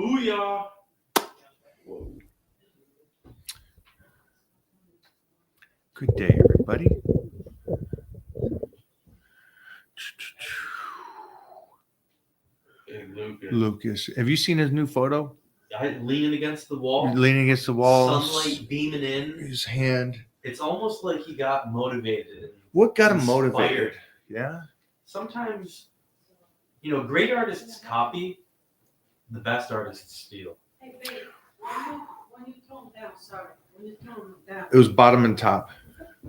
Booyah. Whoa. Good day, everybody. Hey, Lucas. Lucas, have you seen his new photo? Leaning against the wall. Leaning against the wall. Sunlight beaming in. His hand. It's almost like he got motivated. What got him Inspired. motivated? Yeah. Sometimes, great artists copy, the best artists steal. Hey, babe, when you tone down, It was bottom and top.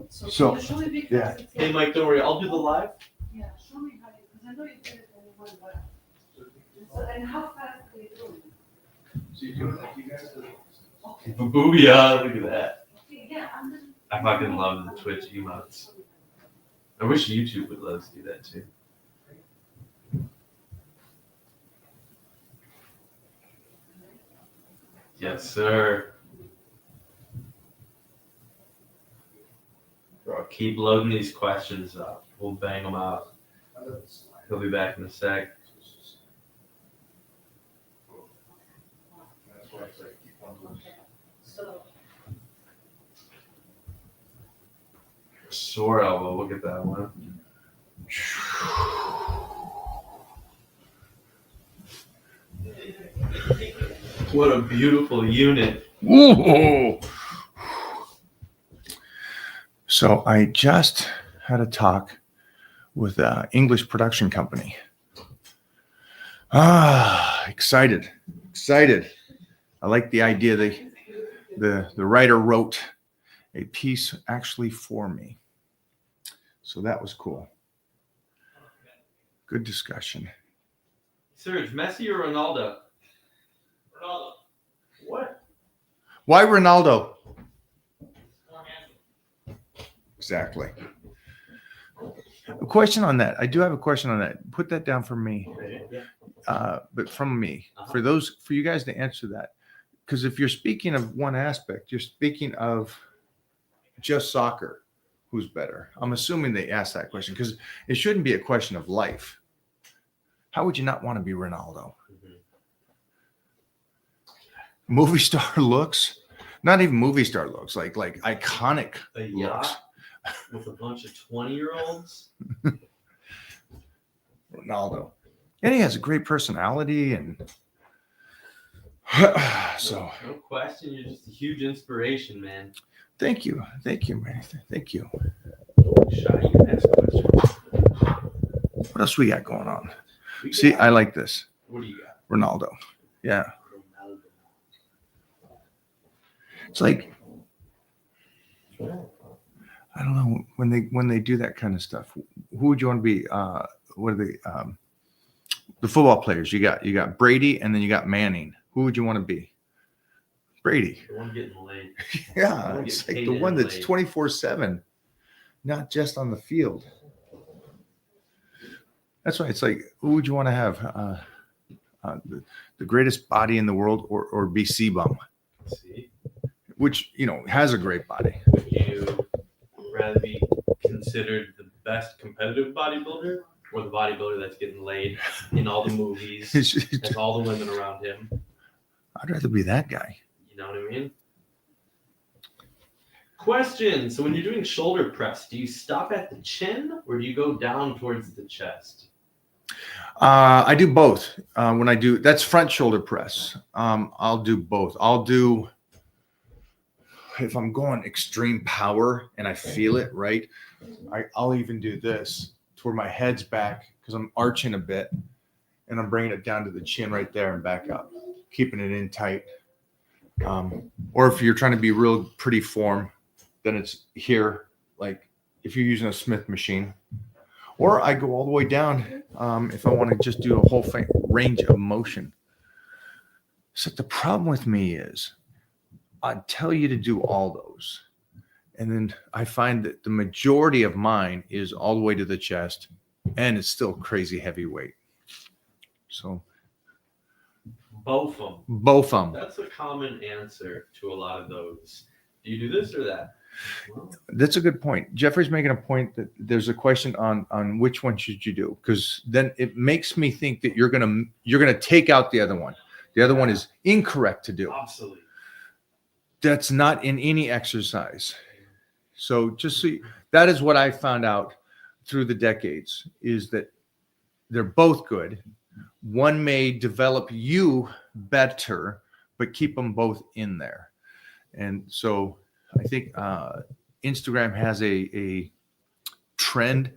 So can you show me because yeah. it's Hey, Mike, don't worry. I'll do the live. Yeah, show me how you, because I know you did it when you went left. And how fast are you doing it? So you're doing like you guys do. Okay. Booyah, look at that. Okay, yeah, I fucking love the Twitch emotes. I wish YouTube would let us do that too. Yes, sir. Bro, keep loading these questions up. We'll bang them out. He'll be back in a sec. That's why I say keep on doing Okay. So, Sore elbow, look at that one. What a beautiful unit. Whoa. So I just had a talk with an English production company. Excited. I like the idea the writer wrote a piece actually for me. So that was cool. Good discussion. Serge, Messi or Ronaldo? Ronaldo. What? Why Ronaldo? Exactly. A question on that. I do have a question on that. Put that down for me. But from me, for you guys to answer that. Because if you're speaking of one aspect, you're speaking of just soccer. Who's better? I'm assuming they asked that question because it shouldn't be a question of life. How would you not want to be Ronaldo? Mm-hmm. Movie star looks, not even movie star looks, like iconic A looks. yacht with a bunch of 20-year-olds. Ronaldo. And he has a great personality and so No question, you're just a huge inspiration, man. Thank you, man. Thank you. Shy, you can ask a question. What else we got going on? We See, got- I like this. What do you got? Ronaldo. Yeah. Ronaldo. It's like I don't know when they do that kind of stuff. Who would you want to be? What are the football players? You got Brady and then you got Manning. Who would you want to be? Brady. The one getting laid. Yeah, Don't it's get like paid the one and that's laid. 24/7, not just on the field. That's why it's like, who would you want to have? The greatest body in the world, or be C-Bum, See? which has a great body. Would you rather be considered the best competitive bodybuilder or the bodybuilder that's getting laid in all the movies, has all the women around him? I'd rather be that guy. You know what I mean? Question. So when you're doing shoulder press, do you stop at the chin or do you go down towards the chest? I do both. When I do, that's front shoulder press. I'll do both. I'll do, if I'm going extreme power and I feel it, right? I'll even do this to where my head's back because I'm arching a bit and I'm bringing it down to the chin right there and back up, keeping it in tight. Or if you're trying to be real pretty form, then it's here, like if you're using a Smith machine. Or I go all the way down if I want to just do a whole range of motion. So the problem with me is I tell you to do all those. And then I find that the majority of mine is all the way to the chest and it's still crazy heavyweight. So Both of them. both of them. That's a common answer to a lot of those. Do you do this or that? Well, That's a good point. Jeffrey's making a point that there's a question on which one should you do, because then it makes me think that you're gonna take out the other one. The other one is incorrect to do. Obsolete. That's not in any exercise. So just so that is what I found out through the decades, is that they're both good. One may develop you better, but keep them both in there. And so I think Instagram has a trend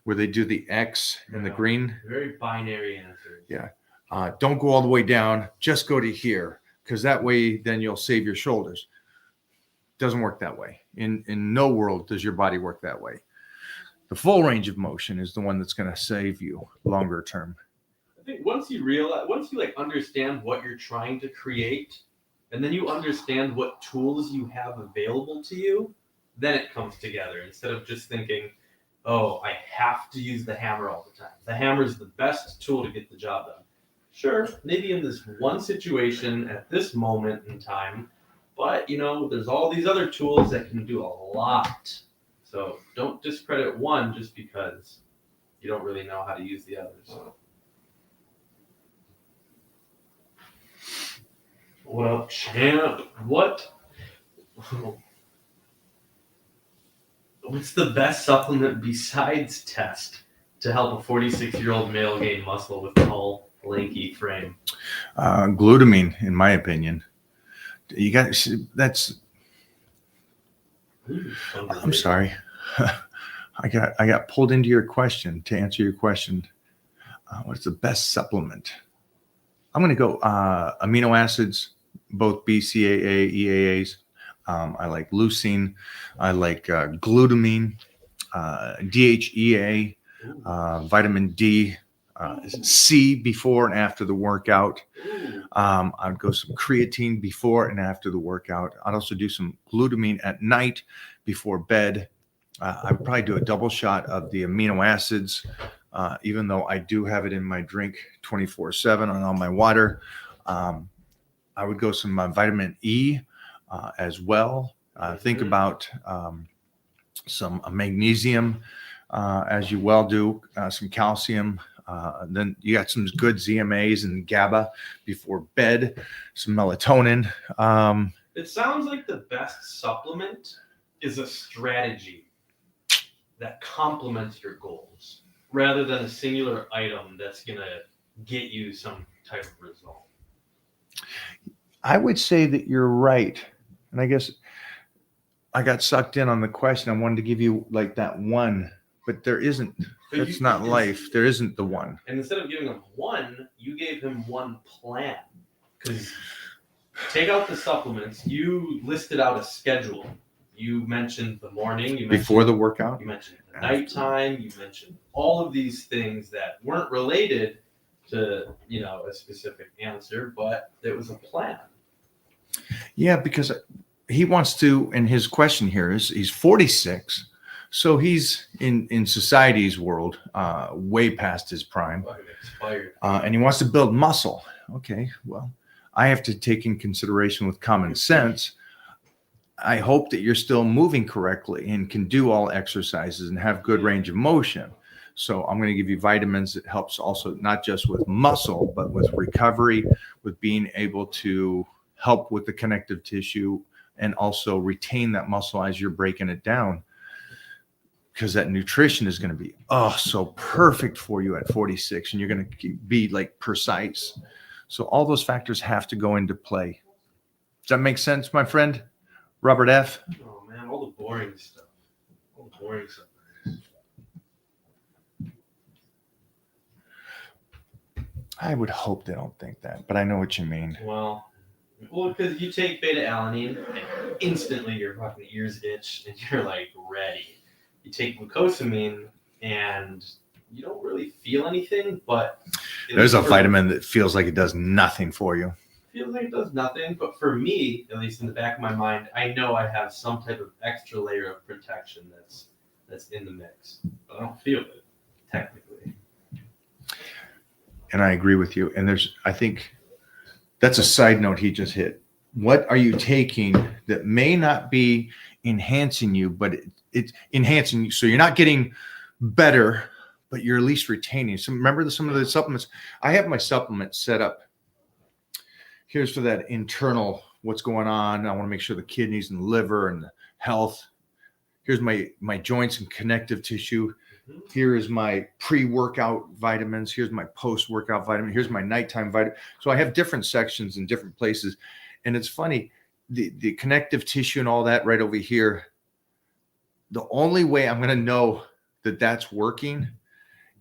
where they do the X and the green. Very binary answers. Yeah. Don't go all the way down. Just go to here, because that way then you'll save your shoulders. Doesn't work that way. In no world does your body work that way. The full range of motion is the one that's going to save you longer term. I think once you like understand what you're trying to create, and then you understand what tools you have available to you, then it comes together. Instead of just thinking, oh, I have to use the hammer all the time. The hammer is the best tool to get the job done. Sure, maybe in this one situation at this moment in time, but there's all these other tools that can do a lot. So don't discredit one just because you don't really know how to use the others. Well, champ, what's the best supplement besides test to help a 46-year-old male gain muscle with a tall, lanky frame? Glutamine, in my opinion. You got that's. I'm sorry. I got pulled into your question to answer your question. What's the best supplement? I'm going to go amino acids, both BCAA, EAAs. I like leucine. I like glutamine, DHEA, vitamin D, C before and after the workout. I'd go some creatine before and after the workout. I'd also do some glutamine at night before bed. I would probably do a double shot of the amino acids, even though I do have it in my drink 24/7 on all my water. I would go some vitamin E as well. Think about some magnesium, as you well do, some calcium. Then you got some good ZMAs and GABA before bed, some melatonin. It sounds like the best supplement is a strategy that complements your goals rather than a singular item that's going to get you some type of result. I would say that you're right. And I guess I got sucked in on the question. I wanted to give you like that one, but there isn't. That's not life. There isn't the one. And instead of giving him one, you gave him one plan. Because take out the supplements. You listed out a schedule. You mentioned the morning. You mentioned before the workout. You mentioned the nighttime. You mentioned all of these things that weren't related to, a specific answer, but it was a plan. Yeah, because he wants to, and his question here is, he's 46. So he's in society's world, way past his prime, expired. And he wants to build muscle. Okay, well, I have to take in consideration with common sense. I hope that you're still moving correctly and can do all exercises and have good range of motion. So I'm going to give you vitamins that helps also not just with muscle, but with recovery, with being able to help with the connective tissue and also retain that muscle as you're breaking it down. Because that nutrition is going to be so perfect for you at 46, and you're going to be like precise. So all those factors have to go into play. Does that make sense, my friend? Robert F. Oh man, all the boring stuff. I would hope they don't think that, but I know what you mean. Well, because you take beta-alanine, and instantly your fucking ears itch, and you're like ready. You take glucosamine, and you don't really feel anything, but there's a vitamin that feels like it does nothing for you. Feels like it does nothing, but for me, at least in the back of my mind, I know I have some type of extra layer of protection that's in the mix, but I don't feel it technically. And I agree with you. And I think that's a side note he just hit. What are you taking that may not be enhancing you, but it's enhancing you? So you're not getting better, but you're at least retaining. So remember some of the supplements. I have my supplements set up here's for that internal, what's going on. I want to make sure the kidneys and the liver and the health. Here's my joints and connective tissue. Here is my pre-workout vitamins. Here's my post-workout vitamin. Here's my nighttime vitamin. So I have different sections in different places. And it's funny, the connective tissue and all that right over here, the only way I'm going to know that that's working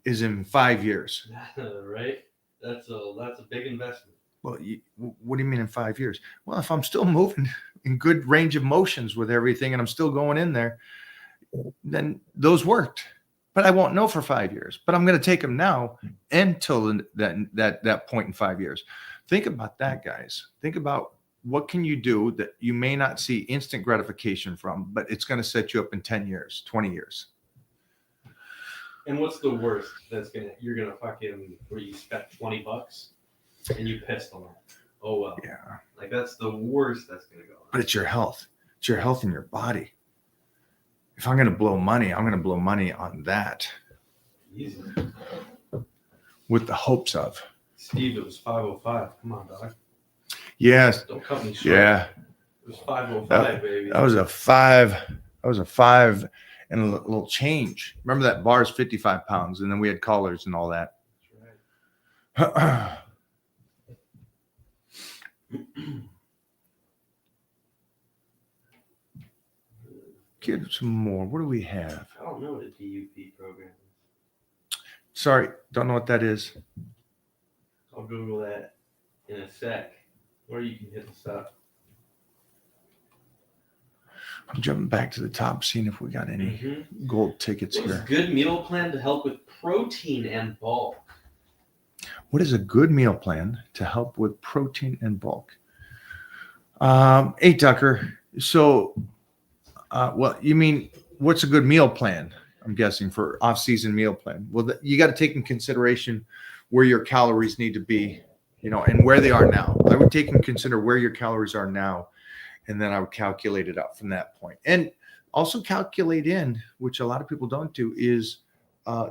is in 5 years. Right? That's a big investment. Well, what do you mean in 5 years? Well, if I'm still moving in good range of motions with everything and I'm still going in there, then those worked. But I won't know for 5 years. But I'm going to take them now until that point in 5 years. Think about that, guys. Think about what can you do that you may not see instant gratification from, but it's going to set you up in 10 years, 20 years. And what's the worst you're gonna fucking where you spent $20 and you pissed on it? Oh well. Yeah. Like that's the worst that's gonna go on. But it's your health. It's your health in your body. If I'm going to blow money, I'm going to blow money on that. Easy. With the hopes of. Steve, it was 5:05. Come on, dog. Yes. Don't cut me short. Yeah. It was 5:05, baby. That was a 5. That was a 5 and a little change. Remember that bar is 55 pounds, and then we had collars and all that. That's right. Get some more. What do we have? I don't know what a DUP program is. Sorry, don't know what that is. I'll Google that in a sec. Or you can hit this up. I'm jumping back to the top, seeing if we got any gold tickets What's here. a good meal plan to help with protein and bulk? What is a good meal plan to help with protein and bulk? Hey, Tucker. So, well, you mean what's a good meal plan? I'm guessing for off-season meal plan. Well, you got to take in consideration where your calories need to be, and where they are now. I would take in consider where your calories are now, and then I would calculate it up from that point. And also calculate in, which a lot of people don't do, is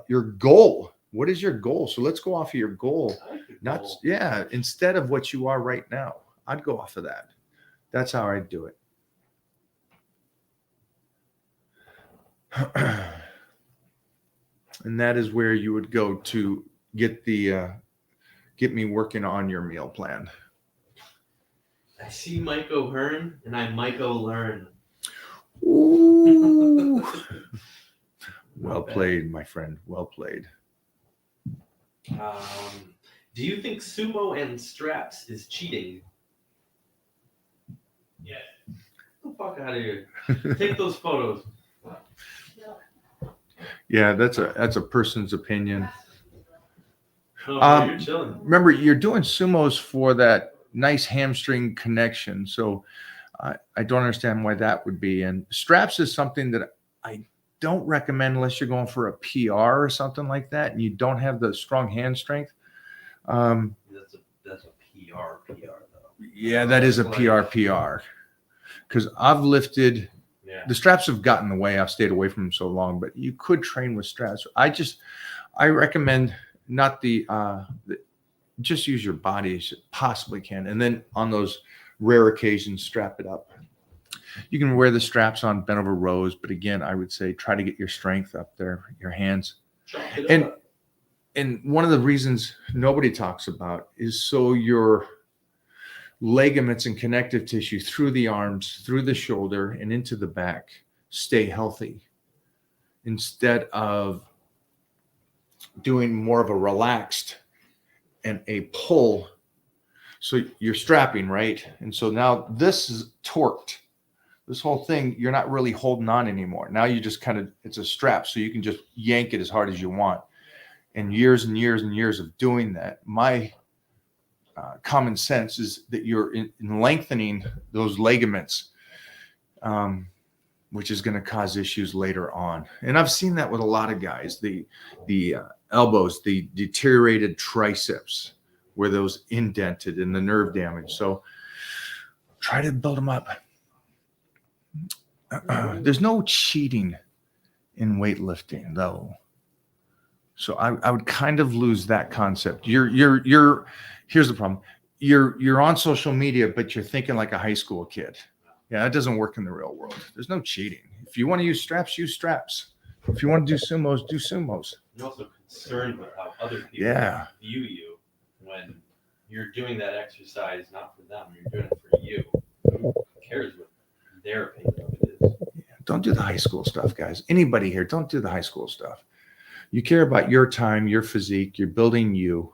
your goal. What is your goal? So let's go off of your goal. Instead of what you are right now. I'd go off of that. That's how I'd do it. And that is where you would go to get me working on your meal plan. I see Mike O'Hearn and I Mike O'Learn. Ooh. Well played, my friend. Well played. Do you think sumo and straps is cheating? Yeah. Get the fuck out of here. Take those photos. Yeah, that's a person's opinion. No, you're chilling. Remember, you're doing sumos for that nice hamstring connection. So I don't understand why that would be. And straps is something that I don't recommend unless you're going for a PR or something like that, and you don't have the strong hand strength. That's a PR though. Yeah, that is a PR. Because I've lifted. Yeah. The straps have gotten away. I've stayed away from them so long, but you could train with straps. I recommend not just use your body as you possibly can. And then on those rare occasions, strap it up. You can wear the straps on bent over rows, but again, I would say try to get your strength up there, your hands. And one of the reasons nobody talks about is so your ligaments and connective tissue through the arms, through the shoulder, and into the back stay healthy instead of doing more of a relaxed and a pull. So you're strapping, right? And so now this is torqued. This whole thing, you're not really holding on anymore. Now you just it's a strap, so you can just yank it as hard as you want. And years and years and years of doing that, my common sense is that you're in lengthening those ligaments, which is going to cause issues later on. And I've seen that with a lot of guys, the elbows, the deteriorated triceps, where those indented and the nerve damage. So try to build them up. There's no cheating in weightlifting though. So I would kind of lose that concept. Here's the problem. you're on social media, but you're thinking like a high school kid. Yeah, that doesn't work in the real world. There's no cheating. If you want to use straps, use straps. If you want to do sumos, do sumos. You're also concerned with how other people Yeah. view you when you're doing that exercise, not for them. You're doing it for you. Who cares what their opinion of it is? Don't do the high school stuff, guys. Anybody here, don't do the high school stuff. You care about your time, your physique, you're building you.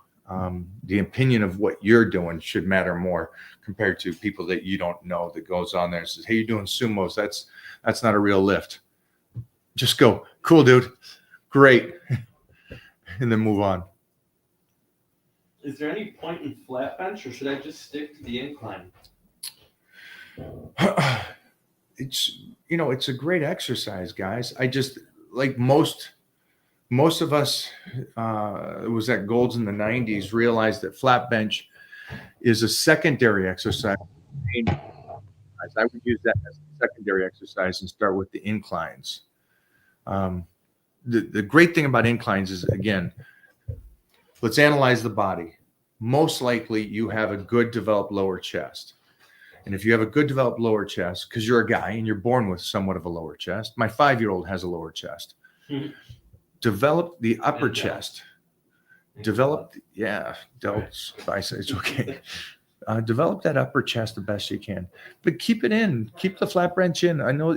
The opinion of what you're doing should matter more compared to people that you don't know that goes on there and says, hey, you're doing sumos. That's not a real lift. Just go, cool, dude. Great. And then move on. Is there any point in flat bench, or should I just stick to the incline? It's a great exercise, guys. I just like most of us, it was at Golds in the 90s, realized that flat bench is a secondary exercise. I would use that as a secondary exercise and start with the inclines. The great thing about inclines is, again, let's analyze the body. Most likely you have a good developed lower chest. And if you have a good developed lower chest, because you're a guy and you're born with somewhat of a lower chest, my 5-year-old has a lower chest. Develop the upper chest. Develop, delts, biceps, okay. Develop that upper chest the best you can, but keep it in. Keep the flat bench in. I know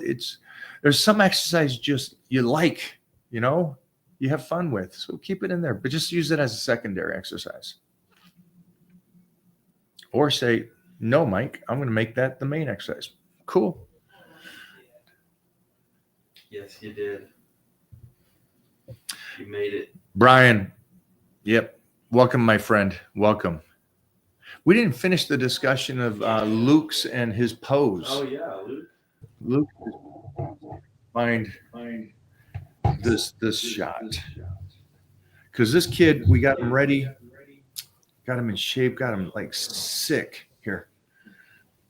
there's some exercise just you like, you have fun with, so keep it in there, but just use it as a secondary exercise. Or say, no, Mike, I'm going to make that the main exercise. Cool. Yes, you did. You made it. Brian, yep. Welcome, my friend. Welcome. We didn't finish the discussion of Luke's and his pose. Oh, yeah, Luke. Luke, find this shot. Because this kid, we got him ready, got him in shape, got him like sick. Here,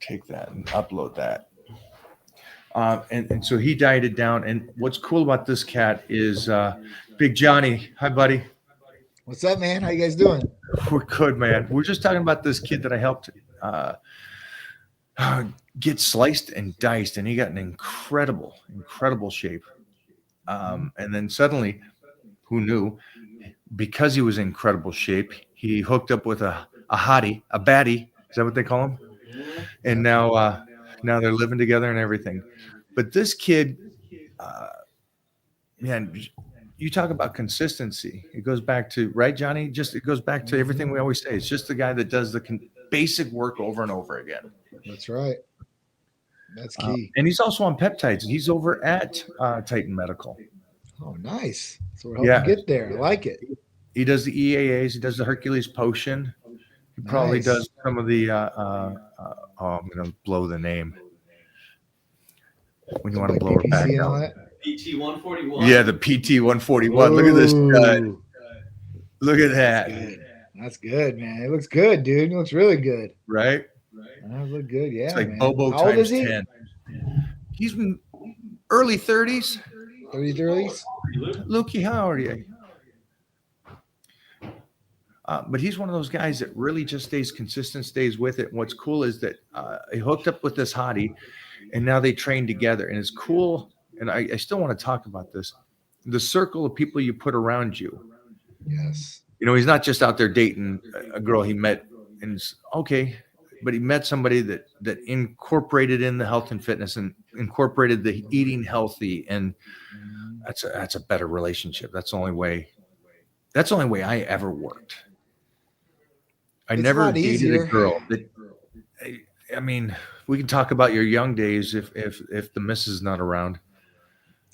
take that and upload that. And so he dieted down. And what's cool about this cat is Big Johnny. Hi, buddy. What's up, man? How you guys doing? We're good, man. We're just talking about this kid that I helped get sliced and diced, and he got in incredible shape. And then suddenly, who knew? Because he was in incredible shape, he hooked up with a hottie, a baddie. Is that what they call him? And now they're living together and everything. But this kid, man, you talk about consistency. It goes back to, right, Johnny? It goes back to everything we always say. It's just the guy that does the basic work over and over again. That's right. That's key. And he's also on peptides. He's over at Titan Medical. Oh, nice. So we're helping get there. I like it. He does the EAAs. He does the Hercules potion. He probably does some of the. I'm going to blow the name. When you want to blow it back out. PT 141. Yeah, the PT 141. Look at this guy. Look at that. That's good, man. It looks good, dude. It looks really good. Right? That looks good. Yeah. It's like man. Bobo How old times is he? 10. He's in early 30s. 30s? Lukey, how old are you? But he's one of those guys that really just stays consistent, stays with it. And what's cool is that he hooked up with this hottie, and now they train together. And it's cool. And I still want to talk about this. The circle of people you put around you. Yes. He's not just out there dating a girl he met, and it's okay, but he met somebody that incorporated in the health and fitness and incorporated the eating healthy, and that's a better relationship. That's the only way I ever worked. It's never dated a girl that. I mean, we can talk about your young days if the missus is not around.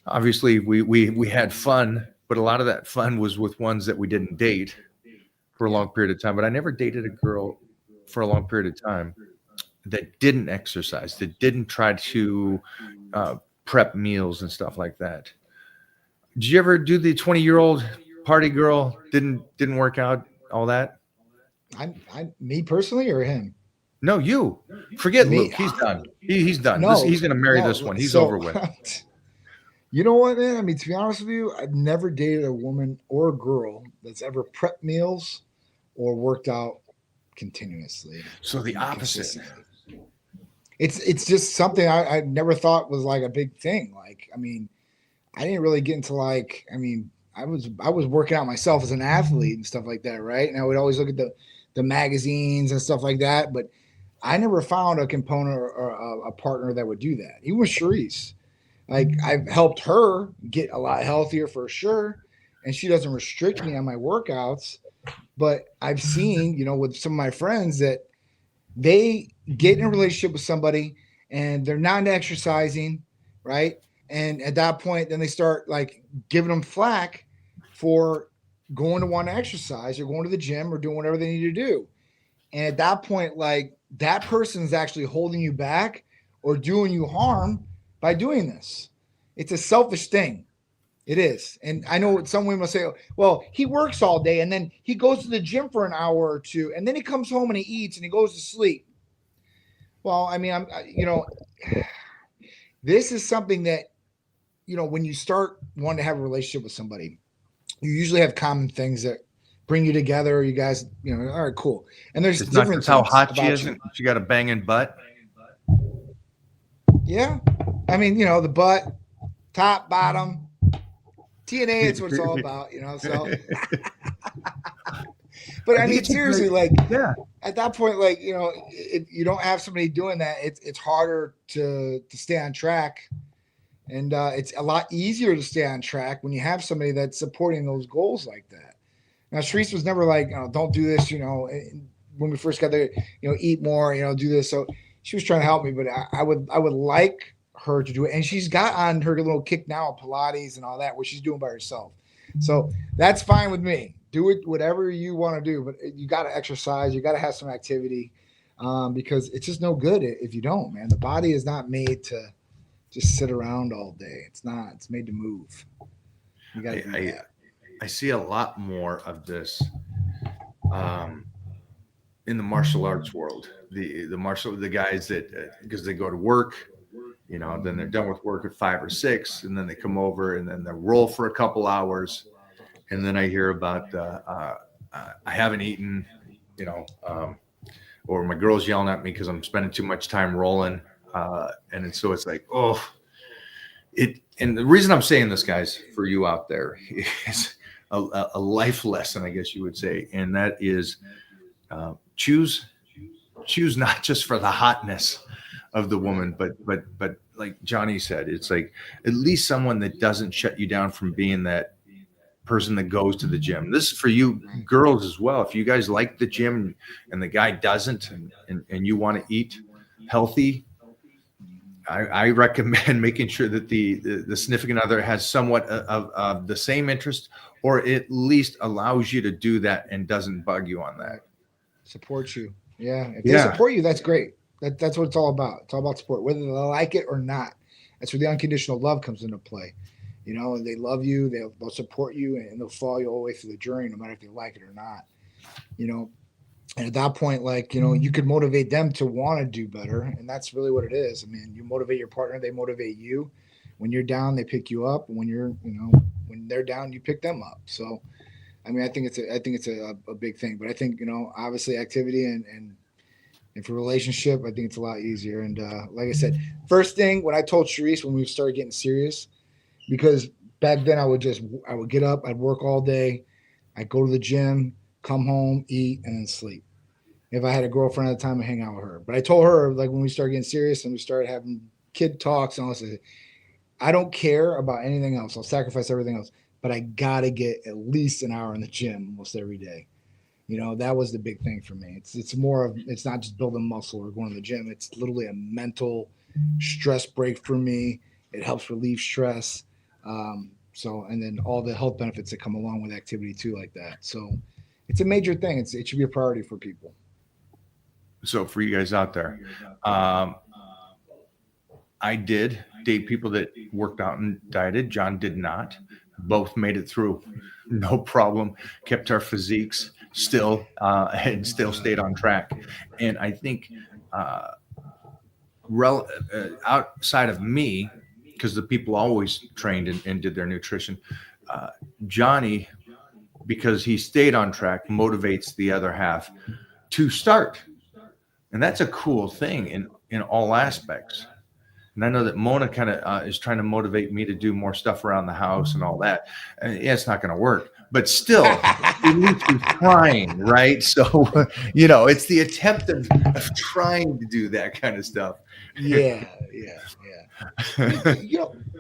Obviously, we had fun, but a lot of that fun was with ones that we didn't date for a long period of time. But I never dated a girl for a long period of time that didn't exercise, that didn't try to prep meals and stuff like that. Did you ever do the 20-year-old party girl? Didn't work out, all that? Me personally or him? No, you. Forget Me. Luke. He's done. He's done. No, He's going to marry this one. He's over with. You know what, man? I mean, to be honest with you, I've never dated a woman or a girl that's ever prepped meals or worked out continuously. So the opposite. Consistently. It's just something I never thought was like a big thing. Like, I mean, I didn't really get into like, I mean, I was working out myself as an athlete and stuff like that, right? And I would always look at the magazines and stuff like that, but I never found a component or a partner that would do that. Even with Charisse, like I've helped her get a lot healthier for sure, and she doesn't restrict me on my workouts. But I've seen, you know, with some of my friends that they get in a relationship with somebody and they're not exercising, right? And at that point, then they start like giving them flack for going to want to exercise or going to the gym or doing whatever they need to do. And at that point, like that person is actually holding you back or doing you harm by doing this. It's a selfish thing. It is. And I know some women will say, well, he works all day and then he goes to the gym for an hour or two and then he comes home and he eats and he goes to sleep. Well, I mean, this is something that, you know, when you start wanting to have a relationship with somebody, you usually have common things that bring you together. You guys, you know, all right, cool. And there's It's not different just how things hot she about is. you. She got a banging butt. Yeah. I mean, you know, the butt, top, bottom, TNA is what it's all about, you know. So, but I mean, seriously, like, yeah, at that point, like, you know, if you don't have somebody doing that, it's harder to stay on track, and it's a lot easier to stay on track when you have somebody that's supporting those goals like that. Now, Sharice was never like, oh, don't do this, you know. When we first got there, you know, eat more, you know, do this. So she was trying to help me, but I would like her to do it, and she's got on her little kick now of Pilates and all that, where she's doing by herself. So that's fine with me. Do it whatever you want to do, but you got to exercise. You got to have some activity, because it's just no good if you don't. Man, the body is not made to just sit around all day. It's not. It's made to move. You got to do that. I see a lot more of this in the martial arts world. The guys that because they go to work, you know, then they're done with work at 5 or 6, and then they come over and then they roll for a couple hours, and then I hear about I haven't eaten, you know, or my girl's yelling at me because I'm spending too much time rolling, and so it's like, oh, it. And the reason I'm saying this, guys, for you out there, is a life lesson, I guess you would say, and that is choose not just for the hotness of the woman, but like Johnny said, it's like at least someone that doesn't shut you down from being that person that goes to the gym. This is for you girls as well. If you guys like the gym and the guy doesn't, and you want to eat healthy, I recommend making sure that the significant other has somewhat of the same interest, or at least allows you to do that and doesn't bug you on that. Support you. Yeah. If they support you, that's great. That's what it's all about. It's all about support, whether they like it or not. That's where the unconditional love comes into play. You know, they love you, they'll support you, and they'll follow you all the way through the journey, no matter if they like it or not. You know, and at that point, like, you know, you could motivate them to want to do better, and that's really what it is. I mean, you motivate your partner, they motivate you. When you're down, they pick you up. When you're, you know, when they're down, you pick them up. So, I mean, I think it's a big thing. But I think, you know, obviously activity and for a relationship, I think it's a lot easier. And like I said, first thing when I told Sharice when we started getting serious, because back then I would get up, I'd work all day, I'd go to the gym, come home, eat, and then sleep. If I had a girlfriend at the time, I'd hang out with her. But I told her, like, when we started getting serious and we started having kid talks and all this, I don't care about anything else. I'll sacrifice everything else, but I gotta get at least an hour in the gym almost every day. You know, that was the big thing for me. It's more of, it's not just building muscle or going to the gym. It's literally a mental stress break for me. It helps relieve stress. So, and then all the health benefits that come along with activity too, like that. So it's a major thing. It should be a priority for people. So for you guys out there, I did date people that worked out and dieted. John did not. Both made it through, no problem. Kept our physiques still, and still stayed on track. And I think outside of me, because the people always trained and did their nutrition, Johnny, because he stayed on track, motivates the other half to start. And that's a cool thing in all aspects. And I know that Mona kind of is trying to motivate me to do more stuff around the house and all that. And yeah, it's not going to work, but still, at least we're trying, right? So, it's the attempt of trying to do that kind of stuff. Yeah.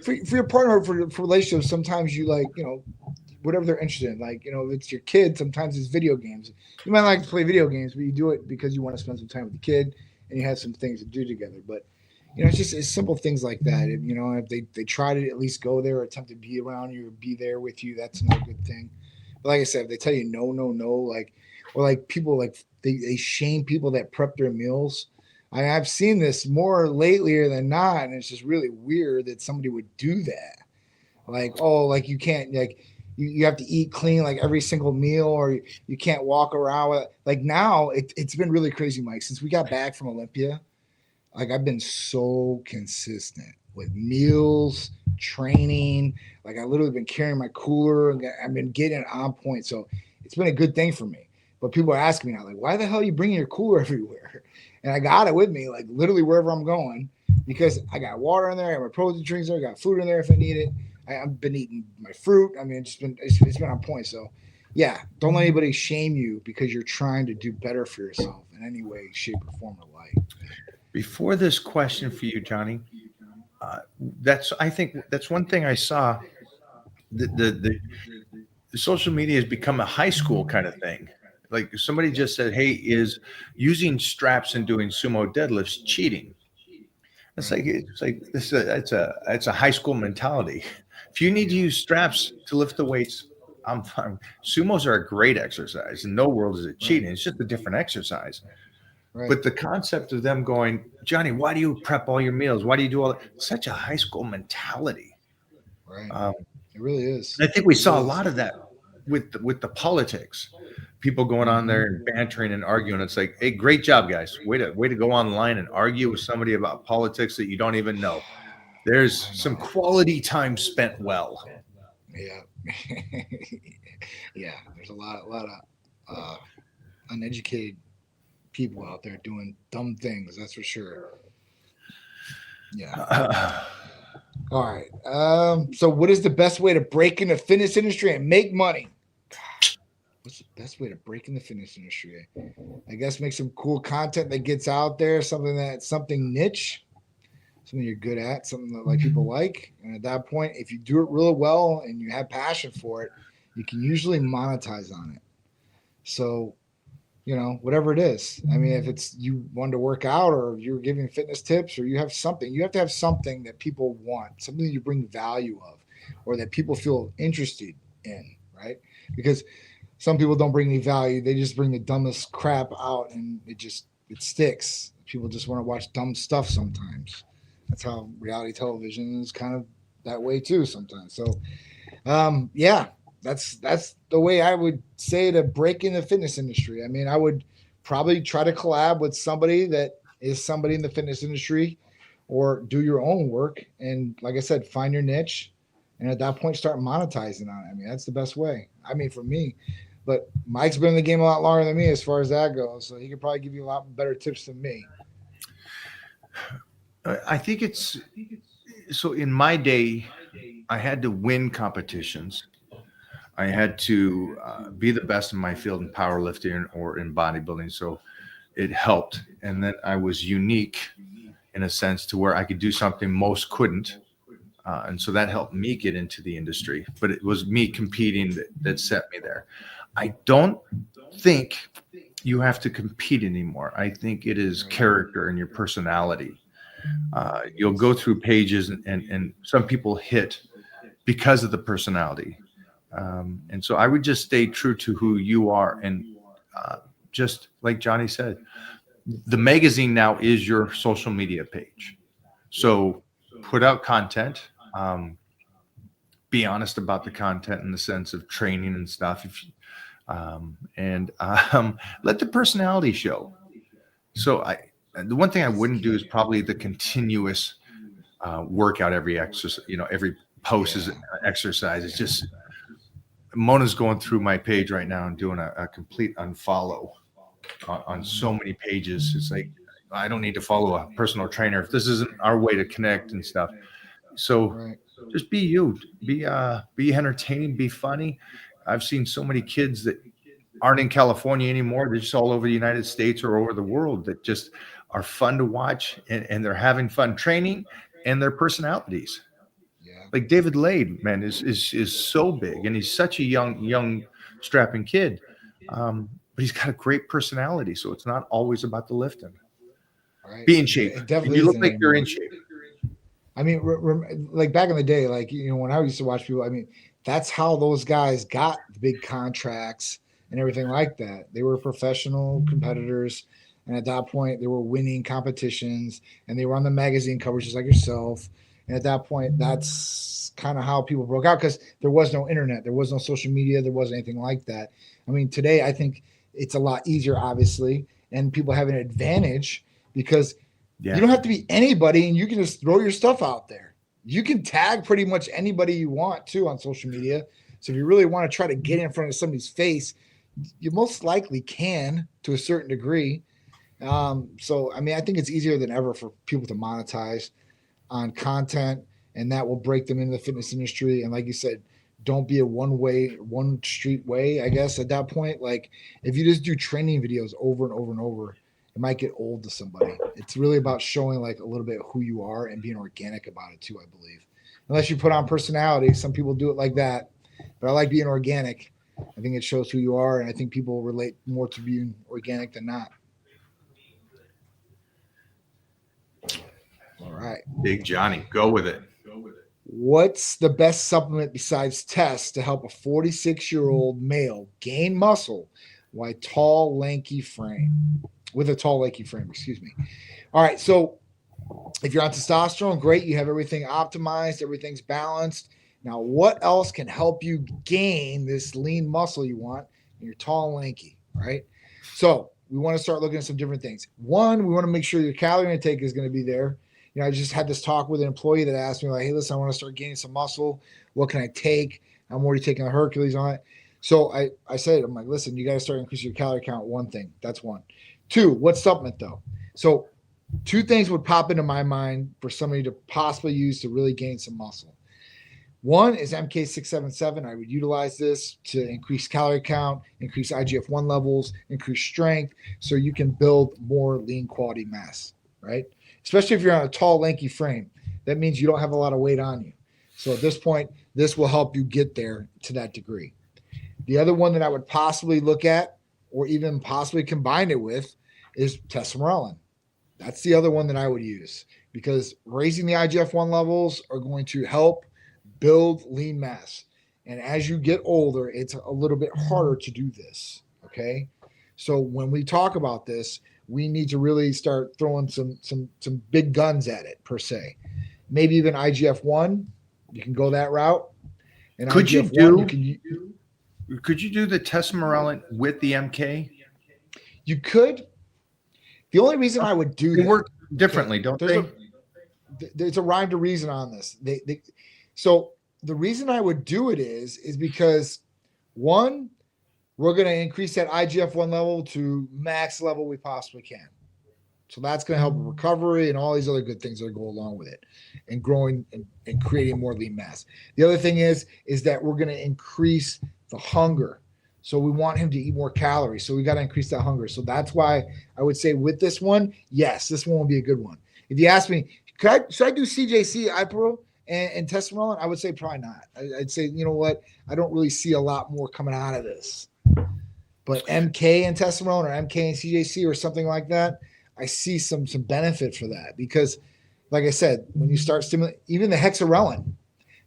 For your partner, for relationships, sometimes you like, whatever they're interested in. Like, if it's your kid, sometimes it's video games. You might like to play video games, but you do it because you want to spend some time with the kid and you have some things to do together. But it's simple things like that. And, if they try to at least go there or attempt to be around you or be there with you, that's another good thing. But like I said, if they tell you no, like people like they shame people that prep their meals. I've seen this more lately than not, and it's just really weird that somebody would do that. Like, you can't, like, you have to eat clean like every single meal, or you can't walk around with it. Like now it's been really crazy, Mike, since we got back from Olympia. Like I've been so consistent with meals, training. Like I literally been carrying my cooler and I've been getting it on point. So it's been a good thing for me. But people are asking me now, like, why the hell are you bringing your cooler everywhere? And I got it with me, like literally wherever I'm going, because I got water in there, I got my protein drinks there, I got food in there if I need it. I've been eating my fruit. I mean, it's been on point. So yeah, don't let anybody shame you because you're trying to do better for yourself in any way, shape, or form of life. Before this question for you, Johnny, I think that's one thing I saw. The social media has become a high school kind of thing. Like somebody just said, "Hey, is using straps and doing sumo deadlifts cheating?" It's like it's a high school mentality. If you need to use straps to lift the weights, I'm fine. Sumos are a great exercise. In no world is it cheating. It's just a different exercise. Right. But the concept of them going, Johnny, why do you prep all your meals? Why do you do all that? Such a high school mentality. Right. It really is. I think we saw a lot of that with the politics. People going on there and bantering and arguing. It's like, hey, great job, guys. Way to go online and argue with somebody about politics that you don't even know. There's some quality time spent well. Yeah. Yeah. There's a lot of uneducated people out there doing dumb things. That's for sure. Yeah. All right. So what is the best way to break in the fitness industry and make money? What's the best way to break in the fitness industry? I guess make some cool content that gets out there, something niche, something you're good at, something that like people like. And at that point, if you do it really well and you have passion for it, you can usually monetize on it. So, whatever it is. I mean, if it's you want to work out or you're giving fitness tips or you have to have something that people want, something that you bring value of or that people feel interested in, right? Because some people don't bring any value. They just bring the dumbest crap out and it sticks. People just want to watch dumb stuff sometimes. That's how reality television is kind of that way too sometimes. So, yeah, that's the way I would say to break in the fitness industry. I mean, I would probably try to collab with somebody that is somebody in the fitness industry or do your own work. And like I said, find your niche. And at that point, start monetizing on it. I mean, that's the best way. I mean, for me, but Mike's been in the game a lot longer than me as far as that goes. So he could probably give you a lot better tips than me. I think so in my day, I had to win competitions. I had to be the best in my field in powerlifting or in bodybuilding. So it helped. And then I was unique in a sense to where I could do something most couldn't. And so that helped me get into the industry. But it was me competing that set me there. I don't think you have to compete anymore. I think it is character and your personality. You'll go through pages and some people hit because of the personality. And so I would just stay true to who you are. And just like Johnny said, the magazine now is your social media page. So put out content, be honest about the content in the sense of training and stuff. And let the personality show. So the one thing I wouldn't do is probably the continuous workout every exercise, every post is an exercise. It's just, Mona's going through my page right now and doing a complete unfollow on so many pages. It's like, I don't need to follow a personal trainer if this isn't our way to connect and stuff. So Right. just be you, be entertaining, be funny. I've seen so many kids that aren't in California anymore. They're just all over the United States or over the world that just are fun to watch, and they're having fun training, and their personalities. Yeah. Like David Lade, man, is so big, and he's such a young strapping kid. But he's got a great personality, so it's not always about the lifting. Right. Be in shape. It definitely You look isn't like you're in anymore. shape. I mean, like back in the day, like, when I used to watch people, I mean, that's how those guys got the big contracts and everything like that. They were professional competitors. And at that point, they were winning competitions and they were on the magazine covers just like yourself. And at that point, that's kind of how people broke out because there was no internet, there was no social media, there wasn't anything like that. I mean, today, I think it's a lot easier, obviously, and people have an advantage because you don't have to be anybody and you can just throw your stuff out there. You can tag pretty much anybody you want to on social media. So if you really want to try to get in front of somebody's face, you most likely can to a certain degree. So, I mean, I think it's easier than ever for people to monetize on content, and that will break them into the fitness industry. And like you said, don't be a one street way, I guess, at that point. Like if you just do training videos over and over and over, it might get old to somebody. It's really about showing like a little bit who you are and being organic about it too, I believe. Unless you put on personality, some people do it like that, but I like being organic. I think it shows who you are, and I think people relate more to being organic than not. All right. Big Johnny, go with it. What's the best supplement besides tests to help a 46-year-old male gain muscle while tall, lanky frame? With a tall, lanky frame, excuse me. All right, so if you're on testosterone, great. You have everything optimized. Everything's balanced. Now, what else can help you gain this lean muscle you want? And you're tall and lanky, right? So we want to start looking at some different things. One, we want to make sure your calorie intake is going to be there. I just had this talk with an employee that asked me, like, hey, listen, I want to start gaining some muscle. What can I take? I'm already taking a Hercules on it. So I said, I'm like, listen, you got to start increasing your calorie count. One thing. That's one. Two, what supplement though? So two things would pop into my mind for somebody to possibly use to really gain some muscle. One is MK677. I would utilize this to increase calorie count, increase IGF-1 levels, increase strength, so you can build more lean quality mass, right? Especially if you're on a tall, lanky frame. That means you don't have a lot of weight on you. So at this point, this will help you get there to that degree. The other one that I would possibly look at or even possibly combine it with is testosterone. That's the other one that I would use because raising the IGF-1 levels are going to help build lean mass. And as you get older, it's a little bit harder to do this, okay? So when we talk about this, we need to really start throwing some big guns at it, per se. Maybe even IGF-1, you can go that route. And Could IGF-1, could you do the testosterone with the MK? You could. The only reason I would do They that, work differently, don't they? There's a rhyme to reason on this. So the reason I would do it is because one, we're going to increase that IGF-1 level to max level we possibly can. So that's going to help with recovery and all these other good things that go along with it and growing and creating more lean mass. The other thing is that we're going to increase the hunger. So we want him to eat more calories. So we got to increase that hunger. So that's why I would say with this one, yes, this one will be a good one. If you ask me, should I do CJC, iPro, and testosterone? I would say probably not. I'd say, you know what? I don't really see a lot more coming out of this. But MK and testosterone or MK and CJC or something like that, I see some benefit for that because, like I said, when you start stimulating, even the hexarelin,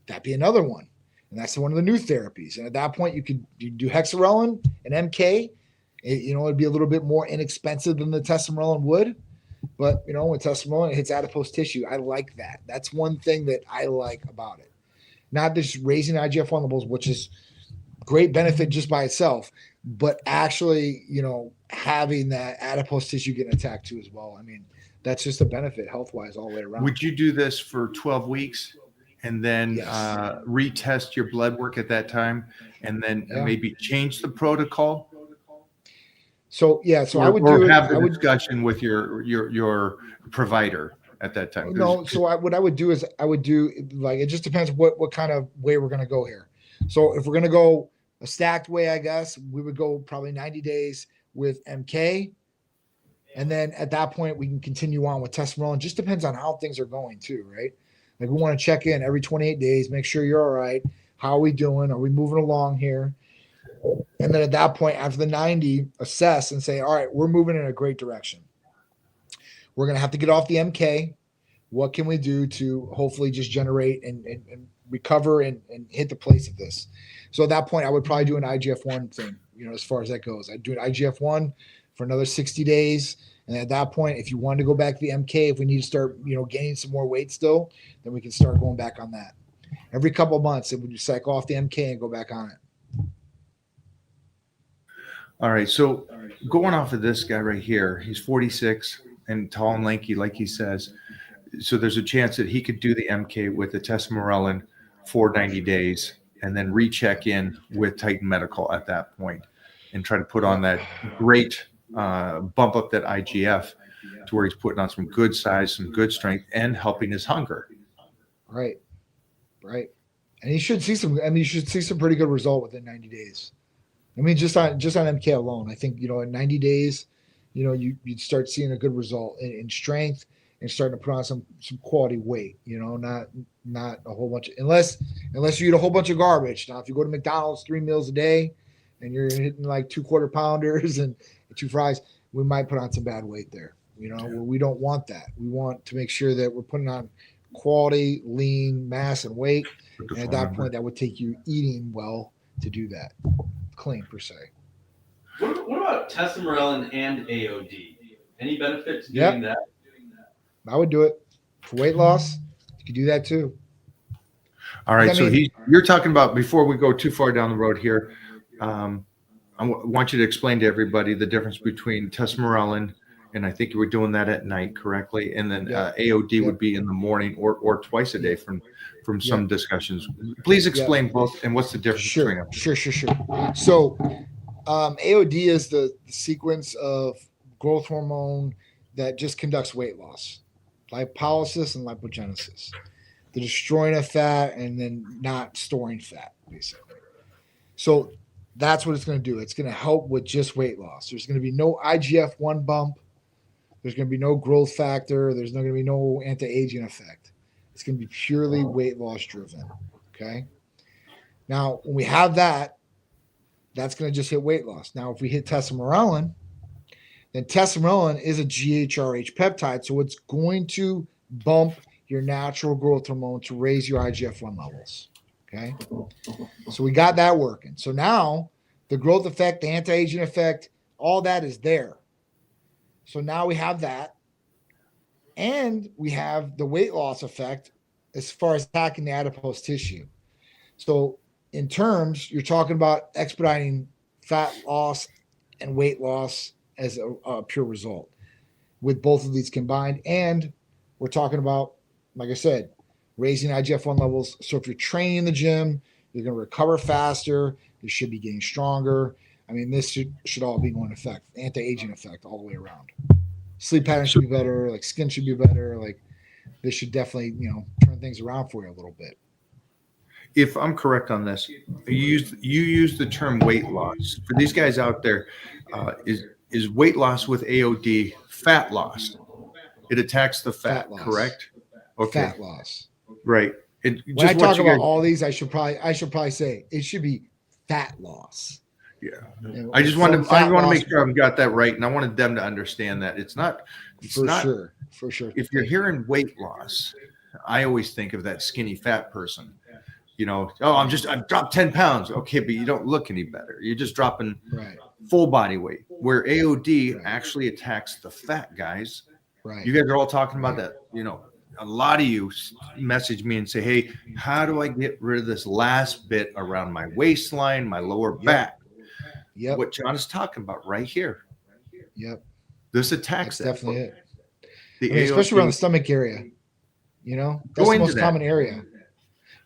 that'd be another one. And that's one of the new therapies. And at that point, you do hexarelin and MK. It'd be a little bit more inexpensive than the testosterone would. But, with testosterone, it hits adipose tissue. I like that. That's one thing that I like about it. Not just raising IGF-1 levels, which is great benefit just by itself, but actually, having that adipose tissue getting attacked too as well. I mean, that's just a benefit health-wise all the way around. Would you do this for 12 weeks and then retest your blood work at that time and then maybe change the protocol? So yeah, so I would or do it. have I the would discussion with your provider at that time. 'Cause- no. So what I would do is I would do like it just depends what kind of way we're gonna go here. So if we're gonna go a stacked way, I guess we would go probably 90 days with MK, and then at that point we can continue on with testosterone. It just depends on how things are going too, right? Like we want to check in every 28 days, make sure you're all right. How are we doing? Are we moving along here? And then at that point, after the 90, assess and say, all right, we're moving in a great direction. We're going to have to get off the MK. What can we do to hopefully just generate and recover and hit the place of this? So at that point, I would probably do an IGF-1 thing, as far as that goes. I'd do an IGF-1 for another 60 days. And at that point, if you want to go back to the MK, if we need to start, gaining some more weight still, then we can start going back on that. Every couple of months, it would cycle off the MK and go back on it. All right. So going off of this guy right here, he's 46 and tall and lanky, like he says. So there's a chance that he could do the MK with the testosterone for 90 days and then recheck in with Titan Medical at that point and try to put on that great bump up that IGF to where he's putting on some good size, some good strength, and helping his hunger. Right. And you should see some pretty good result within 90 days. I mean, just on MK alone, I think, in 90 days, you'd start seeing a good result in strength and starting to put on some quality weight, not a whole bunch of, unless you eat a whole bunch of garbage. Now, if you go to McDonald's 3 meals a day and you're hitting like 2 quarter pounders and 2 fries, we might put on some bad weight there. We don't want that. We want to make sure that we're putting on quality, lean mass and weight. And at that point, that would take you eating well to do that. Clean per se. What about testosterone and AOD? Any benefit to doing that? I would do it for weight loss. You could do that too. All right. So you're talking about, before we go too far down the road here, I want you to explain to everybody the difference between testosterone, and I think you were doing that at night correctly, and then AOD would be in the morning or twice a day from some discussions. Please explain both and what's the difference between them. Sure. So AOD is the sequence of growth hormone that just conducts weight loss, lipolysis and lipogenesis, the destroying of fat and then not storing fat, basically. So that's what it's going to do. It's going to help with just weight loss. There's going to be no IGF-1 bump. There's going to be no growth factor. There's not going to be no anti-aging effect. It's going to be purely weight loss driven. Okay. Now, when we have that, that's going to just hit weight loss. Now, if we hit testosterone, then testosterone is a GHRH peptide. So it's going to bump your natural growth hormone to raise your IGF-1 levels. Okay. So we got that working. So now the growth effect, the anti-aging effect, all that is there. So now we have that. And we have the weight loss effect as far as attacking the adipose tissue. So in terms, you're talking about expediting fat loss and weight loss as a pure result with both of these combined. And we're talking about, like I said, raising IGF-1 levels. So if you're training in the gym, you're going to recover faster. You should be getting stronger. I mean, this should all be going effect, anti-aging effect all the way around. Sleep pattern should be better. Like skin should be better. Like this should definitely, turn things around for you a little bit. If I'm correct on this, you use the term weight loss. For these guys out there, is weight loss with AOD fat loss? It attacks the fat correct? Okay. Fat loss. Right. When I talk about all these, I should probably say it should be fat loss. Yeah. I want to make sure I've got that right. And I wanted them to understand that it's not for sure. If you're hearing weight loss, I always think of that skinny fat person. I've dropped 10 pounds. Okay, but you don't look any better. You're just dropping full body weight. Where AOD actually attacks the fat guys. Right. You guys are all talking about that. A lot of you message me and say, hey, how do I get rid of this last bit around my waistline, my lower back? Yep. What John is talking about right here. Yep. This attacks That's definitely it. Especially around the stomach area. That's the most common area.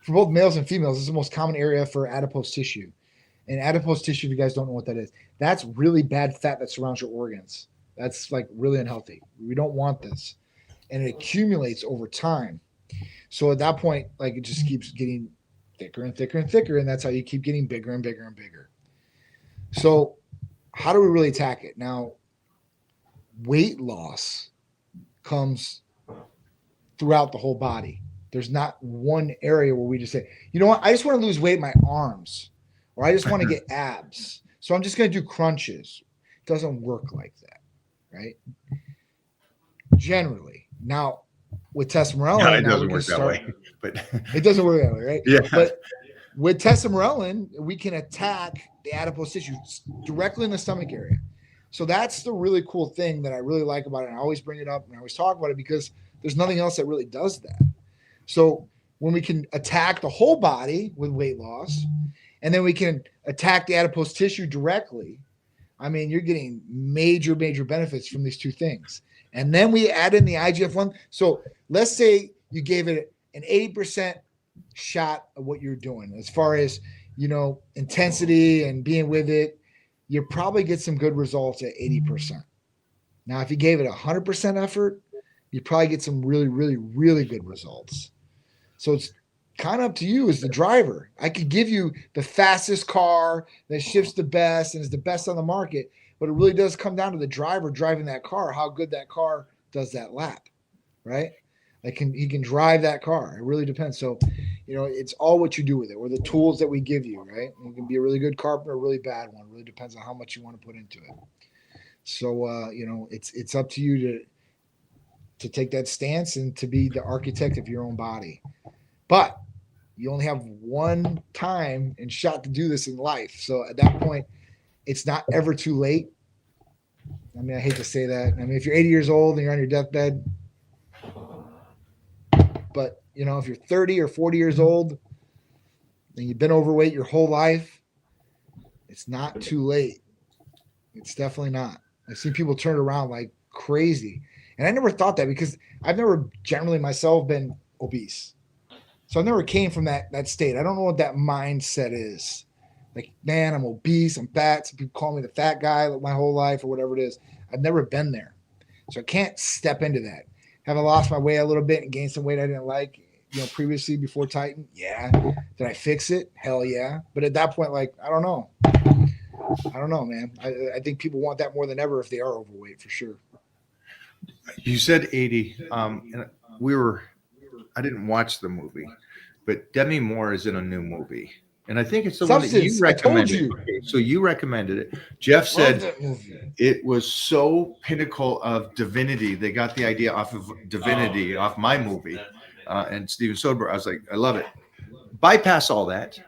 For both males and females, it's the most common area for adipose tissue. And adipose tissue, if you guys don't know what that is, that's really bad fat that surrounds your organs. That's like really unhealthy. We don't want this. And it accumulates over time. So at that point, like it just keeps getting thicker and thicker and thicker. And that's how you keep getting bigger and bigger and bigger. So how do we really attack it? Now, weight loss comes throughout the whole body. There's not one area where we just say, you know what, I just want to lose weight in my arms, or I just want to get abs. So I'm just going to do crunches. It doesn't work like that, right? Generally. Now, with testosterone, No, it doesn't work that way. But it doesn't work that way, right? Yeah. But with testosterone, we can attack the adipose tissue directly in the stomach area. So that's the really cool thing that I really like about it. And I always bring it up and I always talk about it because there's nothing else that really does that. So when we can attack the whole body with weight loss, and then we can attack the adipose tissue directly, I mean, you're getting major, major benefits from these two things. And then we add in the IGF-1. So let's say you gave it an 80% shot of what you're doing as far as, you know, intensity and being with it. You probably get some good results at 80%. Now, if you gave it 100% effort, you probably get some really, really, really good results. So it's kind of up to you as the driver. I could give you the fastest car that shifts the best and is the best on the market, but it really does come down to the driver driving that car, how good that car does that lap, right? Like he can drive that car. It really depends. So, you know, it's all what you do with it, or the tools that we give you, right? You can be a really good carpenter, a really bad one. It really depends on how much you want to put into it. So, you know, it's up to you to take that stance and to be the architect of your own body. But you only have one time and shot to do this in life. So at that point, it's not ever too late. I mean, I hate to say that. I mean, if you're 80 years old and you're on your deathbed, but, you know, if you're 30 or 40 years old and you've been overweight your whole life, it's not too late. It's definitely not. I've seen people turn around like crazy. And I never thought that because I've never generally myself been obese. So I never came from that state. I don't know what that mindset is. Like, man, I'm obese, I'm fat. Some people call me the fat guy my whole life or whatever it is. I've never been there. So I can't step into that. Have I lost my weight a little bit and gained some weight I didn't like, you know, previously before Titan? Yeah. Did I fix it? Hell yeah. But at that point, like, I don't know. I don't know, man. I think people want that more than ever if they are overweight, for sure. You said 80. And I didn't watch the movie, but Demi Moore is in a new movie. And I think it's the one that you recommended. Okay, so you recommended it. Jeff said it was so pinnacle of divinity. They got the idea off of Divinity, off my movie, and Steven Soderbergh. I was like, I love it. Bypass all that.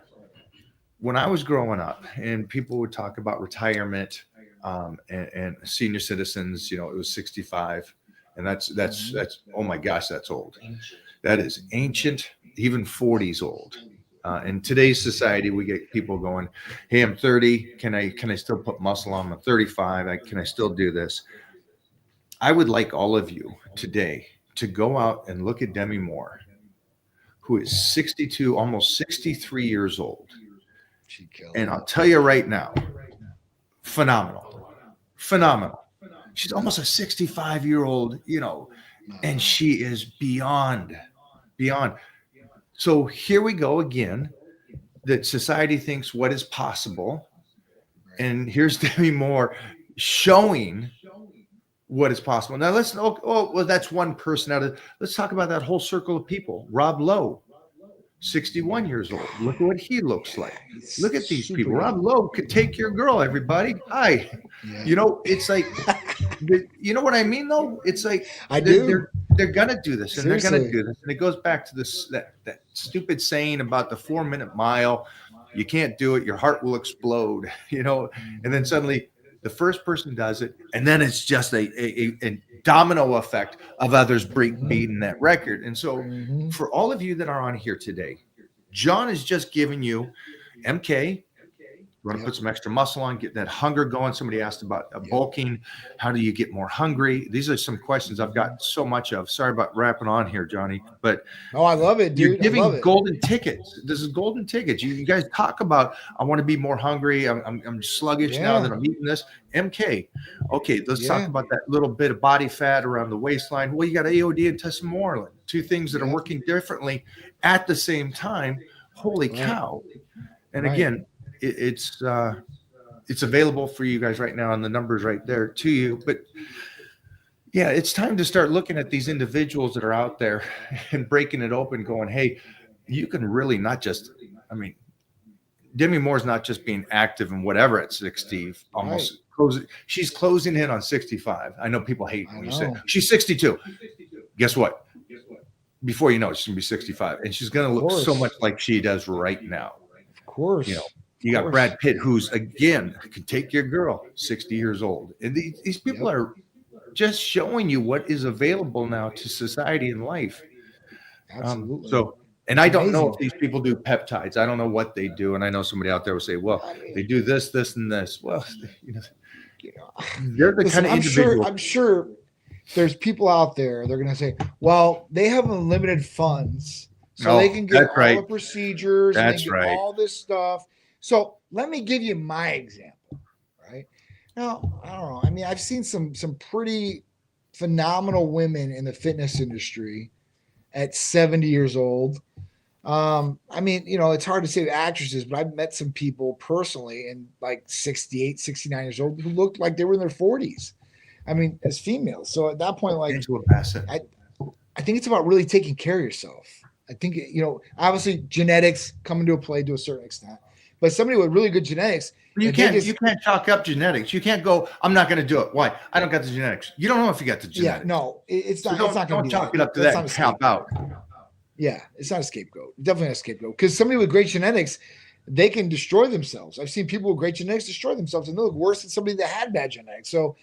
When I was growing up and people would talk about retirement and senior citizens, you know, it was 65. And that's oh my gosh, that's old. That is ancient, even 40s old. In today's society, we get people going, hey, I'm 30. Can I still put muscle on? I'm 35. Can I still do this? I would like all of you today to go out and look at Demi Moore, who is 62, almost 63 years old. And I'll tell you right now, phenomenal. She's almost a 65-year-old, you know, and she is beyond. So here we go again, that society thinks what is possible. And here's Demi Moore showing what is possible. Now well, that's one person let's talk about that whole circle of people. Rob Lowe, 61 years old. Look at what he looks like. Look at these people. Rob Lowe could take your girl, everybody. Hi. Yeah. You know, it's like, you know what I mean, though? It's like, I do. They're going to do this, and Seriously. They're going to do this. And it goes back to this that stupid saying about the 4-minute mile. You can't do it. Your heart will explode, you know. And then suddenly the first person does it, and then it's just a domino effect of others beating that record. And so for all of you that are on here today, John is just giving you MK, You want to put some extra muscle on, get that hunger going. Somebody asked about bulking. How do you get more hungry? These are some questions I've got so much of. Sorry about wrapping on here, Johnny, but I love it, dude. you're giving I love it. golden tickets. This is golden tickets. You guys talk about, I want to be more hungry. I'm sluggish now that I'm eating this. MK. Okay, let's talk about that little bit of body fat around the waistline. Well, you got AOD and testosterone, two things that are working differently at the same time. Holy cow. And again, it's available for you guys right now, and the numbers right there to you. But yeah, it's time to start looking at these individuals that are out there and breaking it open, going, hey, you can really not just, I mean, Demi Moore's not just being active and whatever at 60, almost closing. She's closing in on 65. I know people hate when you say she's 62. Guess what? Before you know it, she's gonna be 65, and she's gonna look so much like she does right now. Of course, you know. You got Brad Pitt, who's again can take your girl, 60 years old, and these people are just showing you what is available now to society and life. Absolutely. And I don't know if these people do peptides. I don't know what they do, and I know somebody out there will say, "Well, they do this, this, and this." Well, they're the kind of individual. I'm sure there's people out there. They're going to say, "Well, they have unlimited funds, so they can get all the procedures, and they get all this stuff." So let me give you my example. Right now, I don't know. I mean, I've seen some pretty phenomenal women in the fitness industry at 70 years old. I mean, you know, it's hard to say actresses, but I've met some people personally in like 68, 69 years old who looked like they were in their 40s. I mean, as females. So at that point, like, Angela Bassett. I think it's about really taking care of yourself. I think, you know, obviously genetics come into play to a certain extent, but somebody with really good genetics, you can't chalk up genetics. You can't go, I'm not going to do it. Why? I don't got the genetics. You don't know if you got the genetics. Yeah, no, it's not. So it's not going to be chalk it up to that and help out. Yeah, it's not a scapegoat. Definitely not a scapegoat. Because somebody with great genetics, they can destroy themselves. I've seen people with great genetics destroy themselves, and they look worse than somebody that had bad genetics. So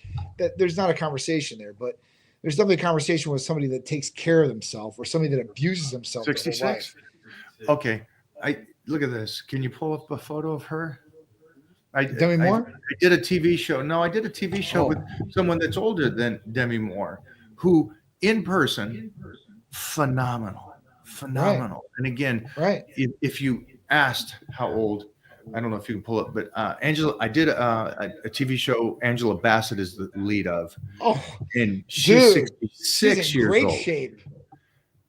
there's not a conversation there, but there's definitely a conversation with somebody that takes care of themselves or somebody that abuses themselves. 66. Okay, look at this. Can you pull up a photo of her? Demi Moore? I did a TV show. No, I did a TV show with someone that's older than Demi Moore, who in person, phenomenal. And again, if you asked how old, I don't know if you can pull it, but Angela, I did a TV show Angela Bassett is the lead of. And she's 66 years old. Great shape.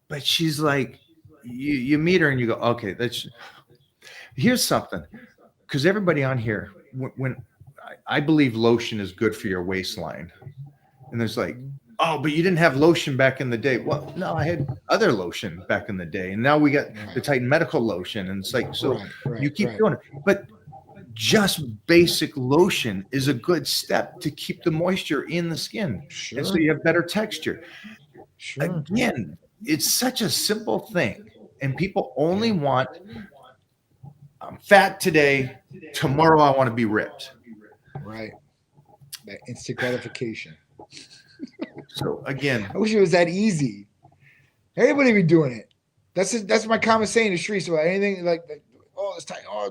But she's like, you meet her and you go, okay, here's something. Because everybody on here, when I believe lotion is good for your waistline. And there's like, oh, but you didn't have lotion back in the day. Well, no, I had other lotion back in the day. And now we got the Titan Medical lotion. And it's like, so you keep doing it. But just basic lotion is a good step to keep the moisture in the skin. And so you have better texture. Again, it's such a simple thing. And people only want, I'm fat today, tomorrow I want to be ripped. Right. That instant gratification. So again, I wish it was that easy. Everybody be doing it. That's my common saying in the streets about anything like oh, it's tight. Oh,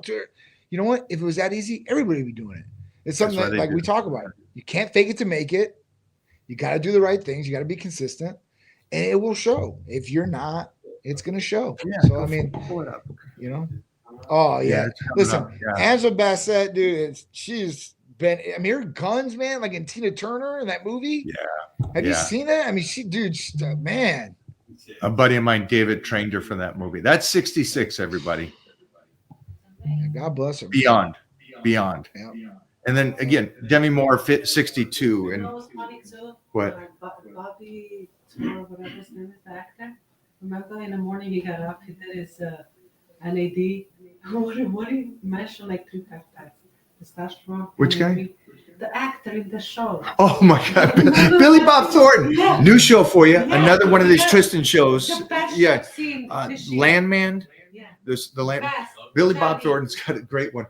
you know what? If it was that easy, everybody would be doing it. It's something that like we talk about. You can't fake it to make it. You got to do the right things. You got to be consistent, and it will show. If you're not, it's going to show. Yeah. So I mean, you know. Oh yeah. Listen, Angela Bassett, dude, she's been. I mean, her guns, man, like in Tina Turner in that movie. Yeah. Have you seen that? I mean, man. A buddy of mine, David, trained her for that movie. That's 66, everybody. God bless her. Beyond. Yeah. And then again, Demi Moore fit 62. And what? Bobby, whatever his name is, the actor. Remember, in the morning he got up. He did his NAD. What do you mention like 3 peptides? Testosterone. Which guy? The actor in the show. Oh my God, Billy Bob Thornton. Yeah. New show for you. Yeah. Another one of these Tristan shows. Yeah, Landman. Yeah. The Land. Billy Bob Thornton's got a great one.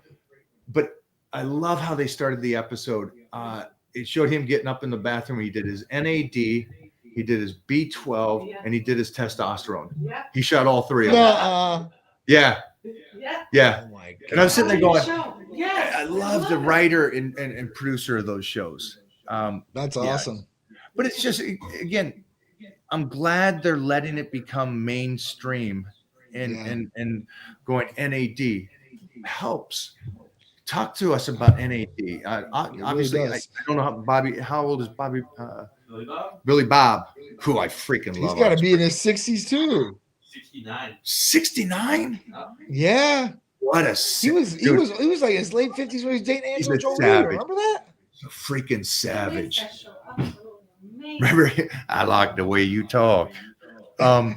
But I love how they started the episode. It showed him getting up in the bathroom. He did his NAD, he did his B12, and he did his testosterone. Yeah. He shot all 3 of them. Yeah. Oh my God. And I'm sitting there going, I love the writer and producer of those shows. That's Yeah. awesome. But it's just, again, I'm glad they're letting it become mainstream and going NAD helps. Talk to us about NAD. Obviously, really I does. don't know how old is Bobby? Billy Bob? Billy Bob, who I freaking He's love. got to be in his 60s too. 69. 69? Yeah. What a He sick was like his late 50s when he was dating He's Angela a Jolie. savage. Remember that? a freaking savage. Special. Absolutely amazing. Remember, I like the way you talk. But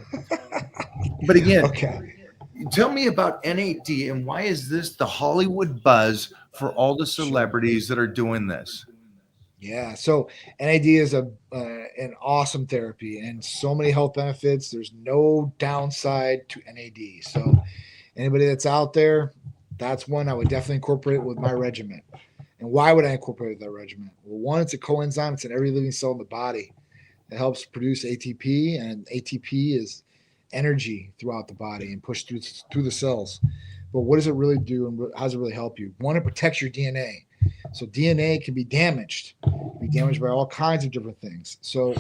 again, Okay. tell me about NAD and why is this the Hollywood buzz for all the celebrities that are doing this? Yeah, so NAD is an awesome therapy and so many health benefits. There's no downside to NAD. So anybody that's out there, that's one I would definitely incorporate with my regimen. And why would I incorporate that regimen? Well, one, it's a coenzyme. It's in every living cell in the body. It helps produce ATP, and ATP is energy throughout the body and pushed through the cells. But what does it really do, and how does it really help you? One, it protects your DNA. So DNA can be damaged by all kinds of different things. So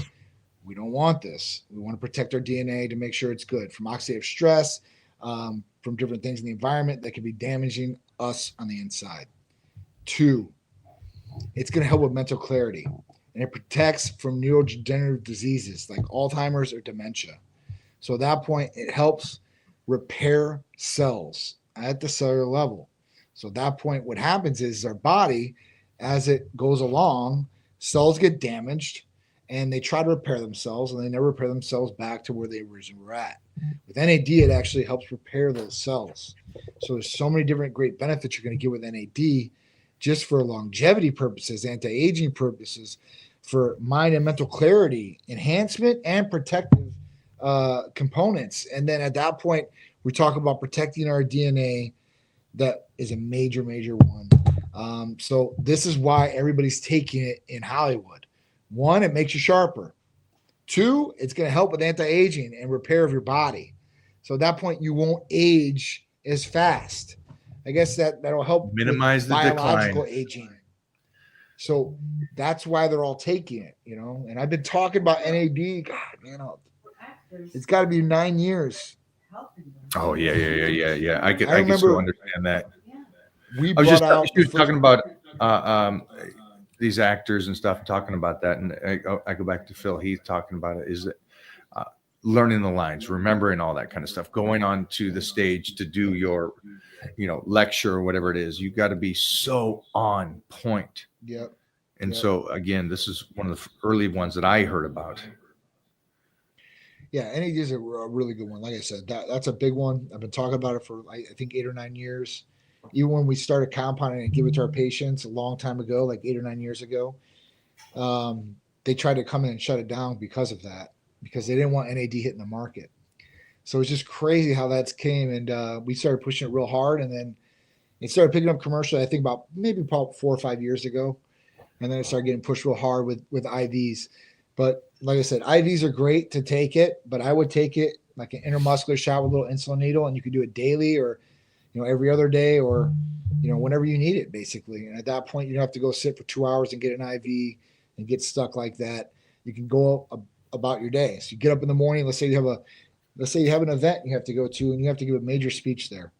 we don't want this. We want to protect our DNA to make sure it's good from oxidative stress, from different things in the environment that could be damaging us on the inside. Two, it's going to help with mental clarity, and it protects from neurodegenerative diseases like Alzheimer's or dementia. So at that point, it helps repair cells at the cellular level. So at that point, what happens is our body, as it goes along, cells get damaged and they try to repair themselves and they never repair themselves back to where they originally were at. With NAD, it actually helps repair those cells. So there's so many different great benefits you're going to get with NAD just for longevity purposes, anti-aging purposes, for mind and mental clarity, enhancement, and protective components. And then at that point, we talk about protecting our DNA. That is a major one. So this is why everybody's taking it in Hollywood. One, it makes you sharper. Two, it's going to help with anti-aging and repair of your body. So at that point, you won't age as fast. I guess that'll help Minimize the biological decline. aging. So that's why they're all taking it, you know. And I've been talking about NAD. God, man, it's got to be 9 years. Oh yeah. I can remember- still understand that. We I was just brought out she was the first- talking about these actors and stuff, talking about that, and I go back to Phil. He's talking about it. Is learning the lines, remembering all that kind of stuff, going on to the stage to do your, lecture or whatever it is. You got to be so on point. Yep. And Yep. so again, this is one of the early ones that I heard about. Yeah, NAD is a really good one. Like I said, that's a big one. I've been talking about it for I think 8 or 9 years. Even when we started compounding and give it to our patients a long time ago, like 8 or 9 years ago, they tried to come in and shut it down because of that, because they didn't want NAD hitting the market. So it's just crazy how that's came, and we started pushing it real hard, and then it started picking up commercially. I think about maybe 4 or 5 years ago, and then it started getting pushed real hard with IVs. But like I said, IVs are great to take it, but I would take it like an intramuscular shot with a little insulin needle, and you could do it daily or every other day, or whenever you need it, basically. And at that point, you don't have to go sit for 2 hours and get an IV and get stuck like that. You can go about your day. So you get up in the morning. Let's say you have an event you have to go to, and you have to give a major speech there.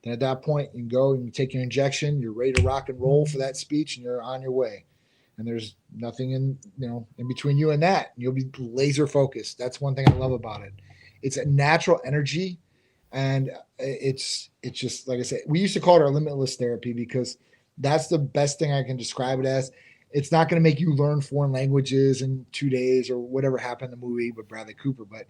Then at that point, you can go and you take your injection. You're ready to rock and roll for that speech, and you're on your way. And there's nothing in between you and that. You'll be laser focused. That's one thing I love about it. It's a natural energy, and it's just like I said. We used to call it our limitless therapy because that's the best thing I can describe it as. It's not going to make you learn foreign languages in 2 days or whatever happened in the movie with Bradley Cooper, but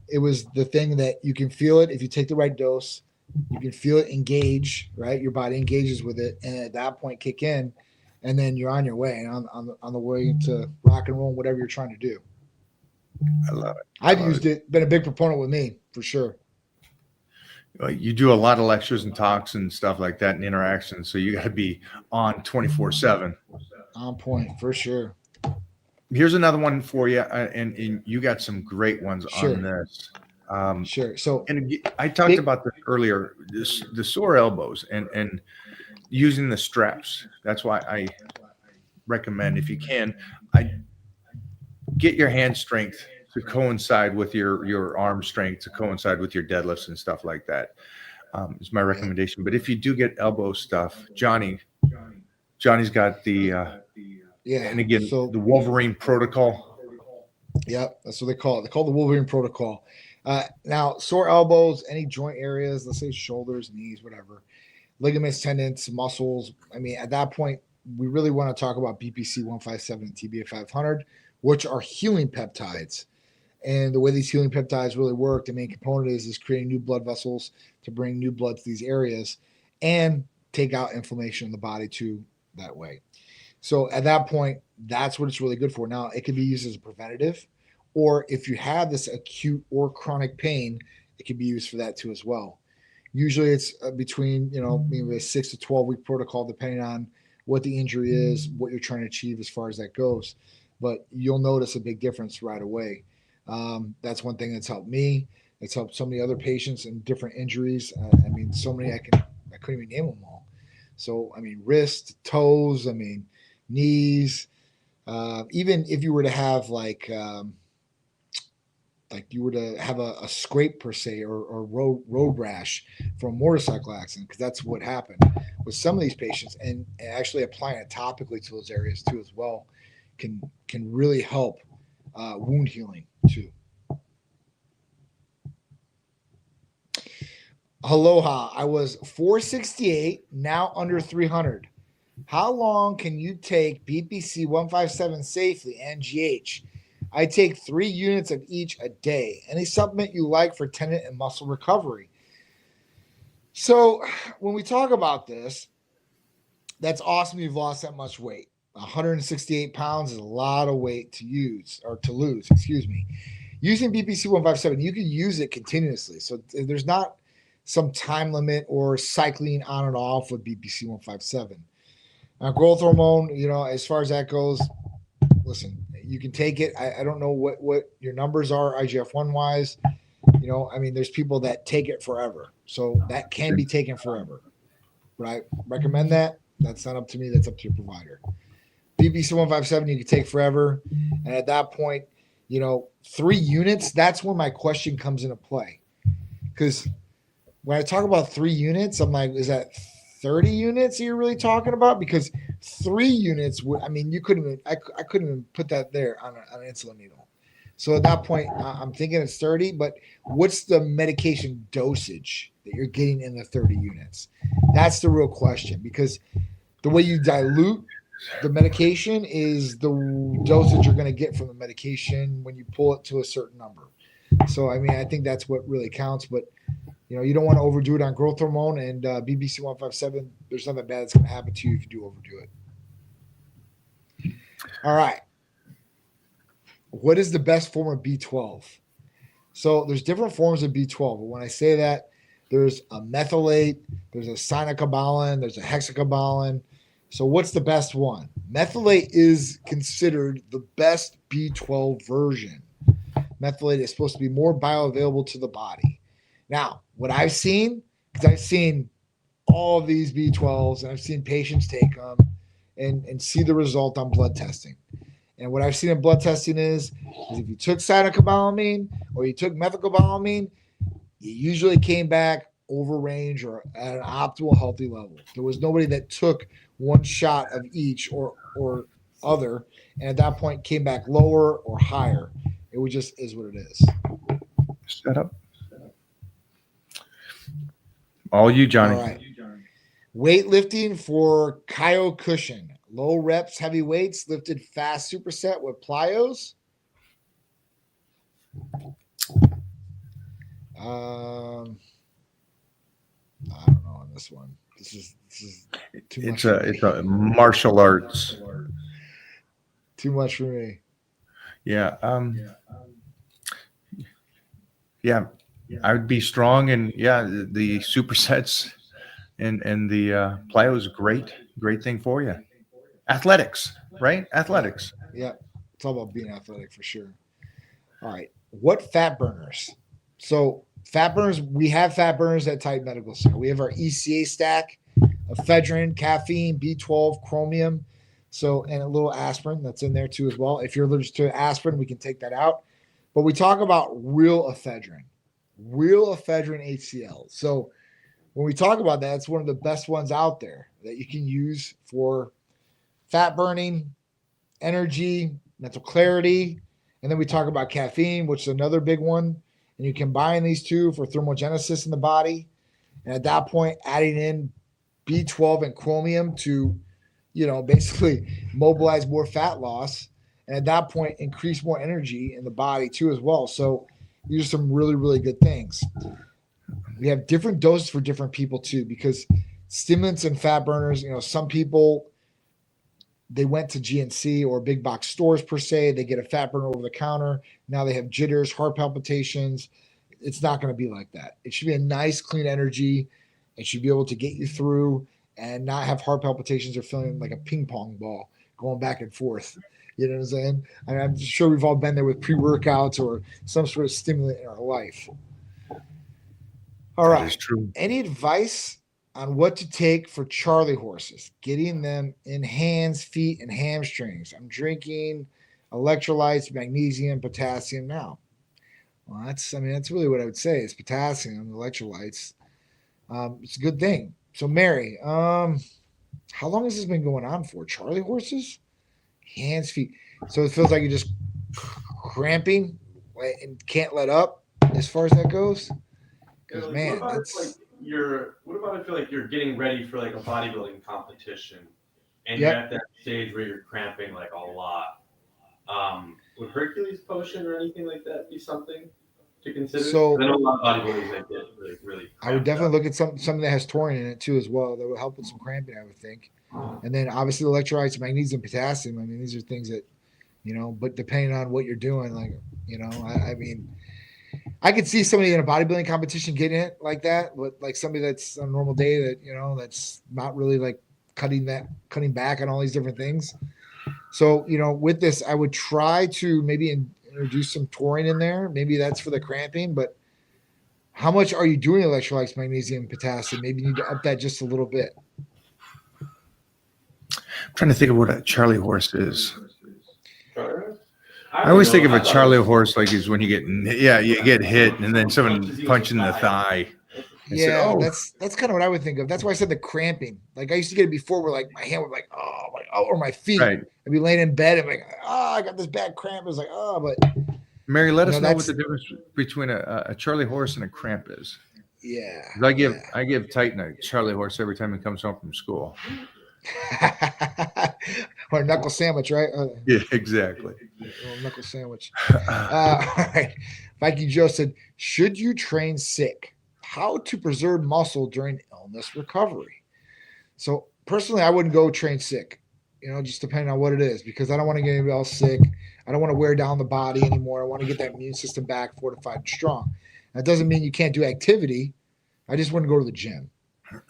it was the thing that you can feel it if you take the right dose. You can feel it engage, right? Your body engages with it, and at that point, kick in. And then you're on your way, and on the way to rock and roll, whatever you're trying to do. I love it. I've used it, been a big proponent with me, for sure. You do a lot of lectures and talks and stuff like that and interactions, so you got to be on 24/7. On point, for sure. Here's another one for you, and you got some great ones Sure. on this. Sure. So, And I talked about this earlier, the sore elbows, and using the straps. That's why I recommend, if you can, I get your hand strength to coincide with your arm strength, to coincide with your deadlifts and stuff like that. Is my recommendation. But if you do get elbow stuff, Johnny's got the and again, So the Wolverine protocol. yep, that's what they call it. They call it the Wolverine protocol. Now, sore elbows, any joint areas, let's say shoulders, knees, whatever, ligaments, tendons, muscles. I mean, at that point, we really want to talk about BPC 157 and TBA 500, which are healing peptides. And the way these healing peptides really work, the main component is creating new blood vessels to bring new blood to these areas and take out inflammation in the body too that way. So at that point, that's what it's really good for. Now, it can be used as a preventative, or if you have this acute or chronic pain, it can be used for that too as well. Usually it's between, maybe a 6 to 12 week protocol, depending on what the injury is, what you're trying to achieve as far as that goes. But you'll notice a big difference right away. That's one thing that's helped me. It's helped so many other patients in different injuries. I mean, so many I couldn't even name them all. So, I mean, wrist, toes, knees, even if you were to have like you were to have a scrape per se, or road rash from a motorcycle accident, because that's what happened with some of these patients, and actually applying it topically to those areas too as well can really help wound healing too. Aloha, I was 468, now under 300. How long can you take BPC 157 safely and GH? I take 3 units of each a day. Any supplement you like for tendon and muscle recovery? So when we talk about this, that's awesome you've lost that much weight. 168 pounds is a lot of weight to lose. Using BPC 157, you can use it continuously. So there's not some time limit or cycling on and off with BPC 157. Now, growth hormone, as far as that goes, listen, you can take it. I don't know what your numbers are IGF-1 wise. There's people that take it forever. So that can be taken forever. Would I recommend that? That's not up to me. That's up to your provider. BPC 157, you can take forever. And at that point, 3 units, that's when my question comes into play. Because when I talk about 3 units, I'm like, is that 30 units you're really talking about? Because 3 units would, you couldn't even, I couldn't even put that there on an insulin needle. So at that point, I'm thinking it's 30, but what's the medication dosage that you're getting in the 30 units? That's the real question, because the way you dilute the medication is the dosage you're going to get from the medication when you pull it to a certain number. So, I think that's what really counts, but you don't want to overdo it on growth hormone, and BPC 157, there's nothing bad that's going to happen to you if you do overdo it. All right. What is the best form of B12? So there's different forms of B12, but when I say that, there's a methylate, there's a cyanocobalamin, there's a hexacobalin. So what's the best one? Methylate is considered the best B12 version. Methylate is supposed to be more bioavailable to the body. Now, what I've seen, because I've seen all of these B12s, and I've seen patients take them and see the result on blood testing. And what I've seen in blood testing is if you took cyanocobalamin or you took methylcobalamin, you usually came back over range or at an optimal healthy level. There was nobody that took one shot of each or other, and at that point came back lower or higher. It just is what it is. Set up. All you, Johnny. All right. Weightlifting for Kyokushin. Low reps, heavy weights, lifted fast superset with plyos. I don't know on this one. This is too much. It's a martial arts. Too much for me. Yeah. Yeah. I would be strong, and the supersets and the plyo is great thing for you. Athletics, right? Athletics. Yeah. It's all about being athletic for sure. All right. What fat burners? So fat burners, we have fat burners at Titan Medical Center. We have our ECA stack ephedrine, caffeine, B12, chromium. So, and a little aspirin that's in there too as well. If you're allergic to aspirin, we can take that out. But we talk about real ephedrine HCl. So when we talk about that, it's one of the best ones out there that you can use for fat burning, energy, mental clarity. And then we talk about caffeine, which is another big one. And you combine these two for thermogenesis in the body. And at that point, adding in B12 and chromium to, basically mobilize more fat loss. And at that point, increase more energy in the body too as well. So these are some really, really good things. We have different doses for different people too, because stimulants and fat burners, some people, they went to GNC or big box stores per se. They get a fat burner over the counter. Now they have jitters, heart palpitations. It's not going to be like that. It should be a nice, clean energy. It should be able to get you through and not have heart palpitations or feeling like a ping pong ball going back and forth. You know what I'm saying? I'm sure we've all been there with pre-workouts or some sort of stimulant in our life. All right. That is true. Any advice on what to take for Charlie horses, getting them in hands, feet, and hamstrings? I'm drinking electrolytes, magnesium, potassium now. Well, that's really what I would say is potassium, electrolytes. It's a good thing. So Mary, how long has this been going on for? Charlie horses? Hands, feet. So it feels like you're just cramping and can't let up as far as that goes? Because man, what about that's... what about if you're getting ready for like a bodybuilding competition and Yep. you're at that stage where you're cramping like a lot? Would Hercules potion or anything like that be something to consider? So- 'Cause I know a lot of bodybuilders that get really I would cramped definitely up. look at something that has taurine in it too as well. That would help with some cramping, I would think. And then obviously the electrolytes, magnesium, potassium. I mean, these are things that, but depending on what you're doing, I could see somebody in a bodybuilding competition getting it like that, but like somebody that's on a normal day that, that's not really like cutting back on all these different things. So, with this, I would try to maybe introduce some taurine in there. Maybe that's for the cramping, but how much are you doing electrolytes, magnesium, potassium? Maybe you need to up that just a little bit. I'm trying to think of what a Charlie horse is. Charlie? I always think of a Charlie horse like is when you get hit and then someone punching the thigh. I said, Yeah, "Oh." that's kind of what I would think of. That's why I said the cramping. Like I used to get it before where like my hand would or my feet. Right. I'd be laying in bed and like, I got this bad cramp. It was like, but Mary, let us know what that's... the difference between a Charlie horse and a cramp is. Yeah. 'Cause I give Titan a Charlie horse every time he comes home from school. Or a knuckle sandwich, right? Yeah, exactly. A knuckle sandwich. All right. Viking Joe said, should you train sick? How to preserve muscle during illness recovery? So personally, I wouldn't go train sick, just depending on what it is, because I don't want to get anybody else sick. I don't want to wear down the body anymore. I want to get that immune system back fortified and strong. That doesn't mean you can't do activity. I just wouldn't go to the gym.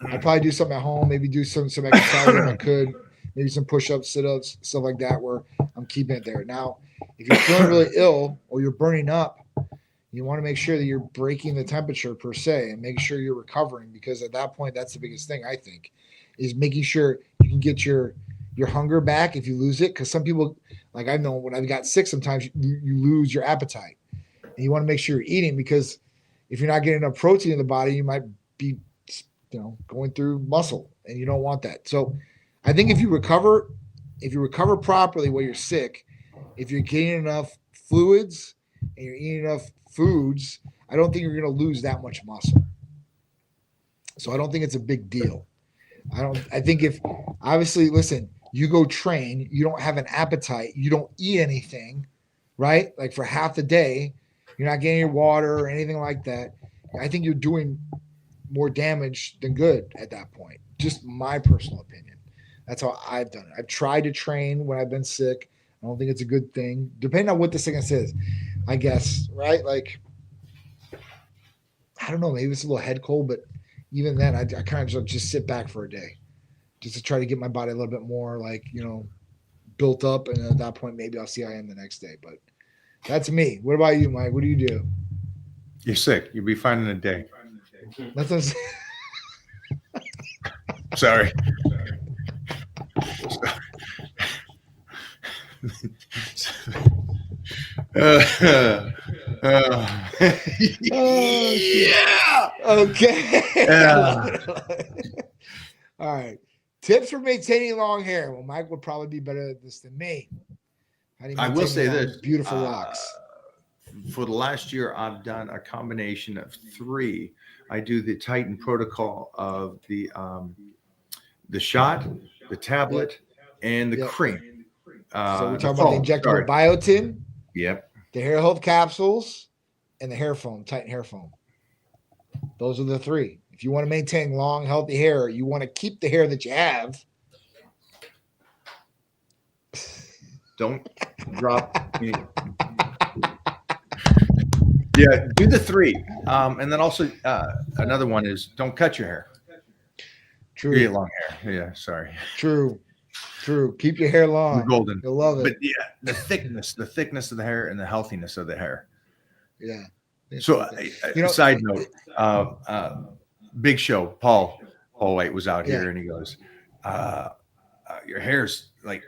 I'd probably do something at home, maybe do some exercise if I could, maybe some push-ups, sit-ups, stuff like that, where I'm keeping it there. Now, if you're feeling really ill or you're burning up, you want to make sure that you're breaking the temperature per se and make sure you're recovering, because at that point, that's the biggest thing, I think, is making sure you can get your hunger back if you lose it. Because some people, like I know when I've got sick, sometimes you lose your appetite. And you want to make sure you're eating, because if you're not getting enough protein in the body, you might be going through muscle, and you don't want that. So I think if you recover properly while you're sick, if you're getting enough fluids and you're eating enough foods, I don't think you're going to lose that much muscle. So I don't think it's a big deal. I think if obviously, listen, you go train, you don't have an appetite, you don't eat anything, right? Like for half the day, you're not getting your water or anything like that. I think you're doing more damage than good at that point. Just my personal opinion. That's how I've done it. I've tried to train when I've been sick. I don't think it's a good thing, depending on what the sickness is, I guess, right? Like, I don't know, maybe it's a little head cold, but even then, I kind of just sit back for a day just to try to get my body a little bit more built up. And at that point, maybe I'll see how I am the next day. But that's me. What about you, Mike? What do you do? You're sick. You'll be fine in a day. That's what I'm saying. Sorry. Yeah. Okay. Yeah. All right. Tips for maintaining long hair. Well, Mike would probably be better at this than me. How do you I will maintain say long, this. beautiful locks? For the last year, I've done a combination of 3. I do the Titan protocol of the shot, the tablet, and the Yep. cream. So we're The talking about the foam, injectable sorry. biotin, Yep. the hair health capsules, and the hair foam, Titan hair foam. Those are the 3. If you want to maintain long, healthy hair, you want to keep the hair that you have. Don't drop. Yeah, do the 3. And then also another one is don't cut your hair. True. You get long hair. Yeah, sorry. True. Keep your hair long. You're golden. You'll love it. But yeah, the thickness of the hair and the healthiness of the hair. Yeah. So, side note, Big Show, Paul White was out here and he goes, your hair's like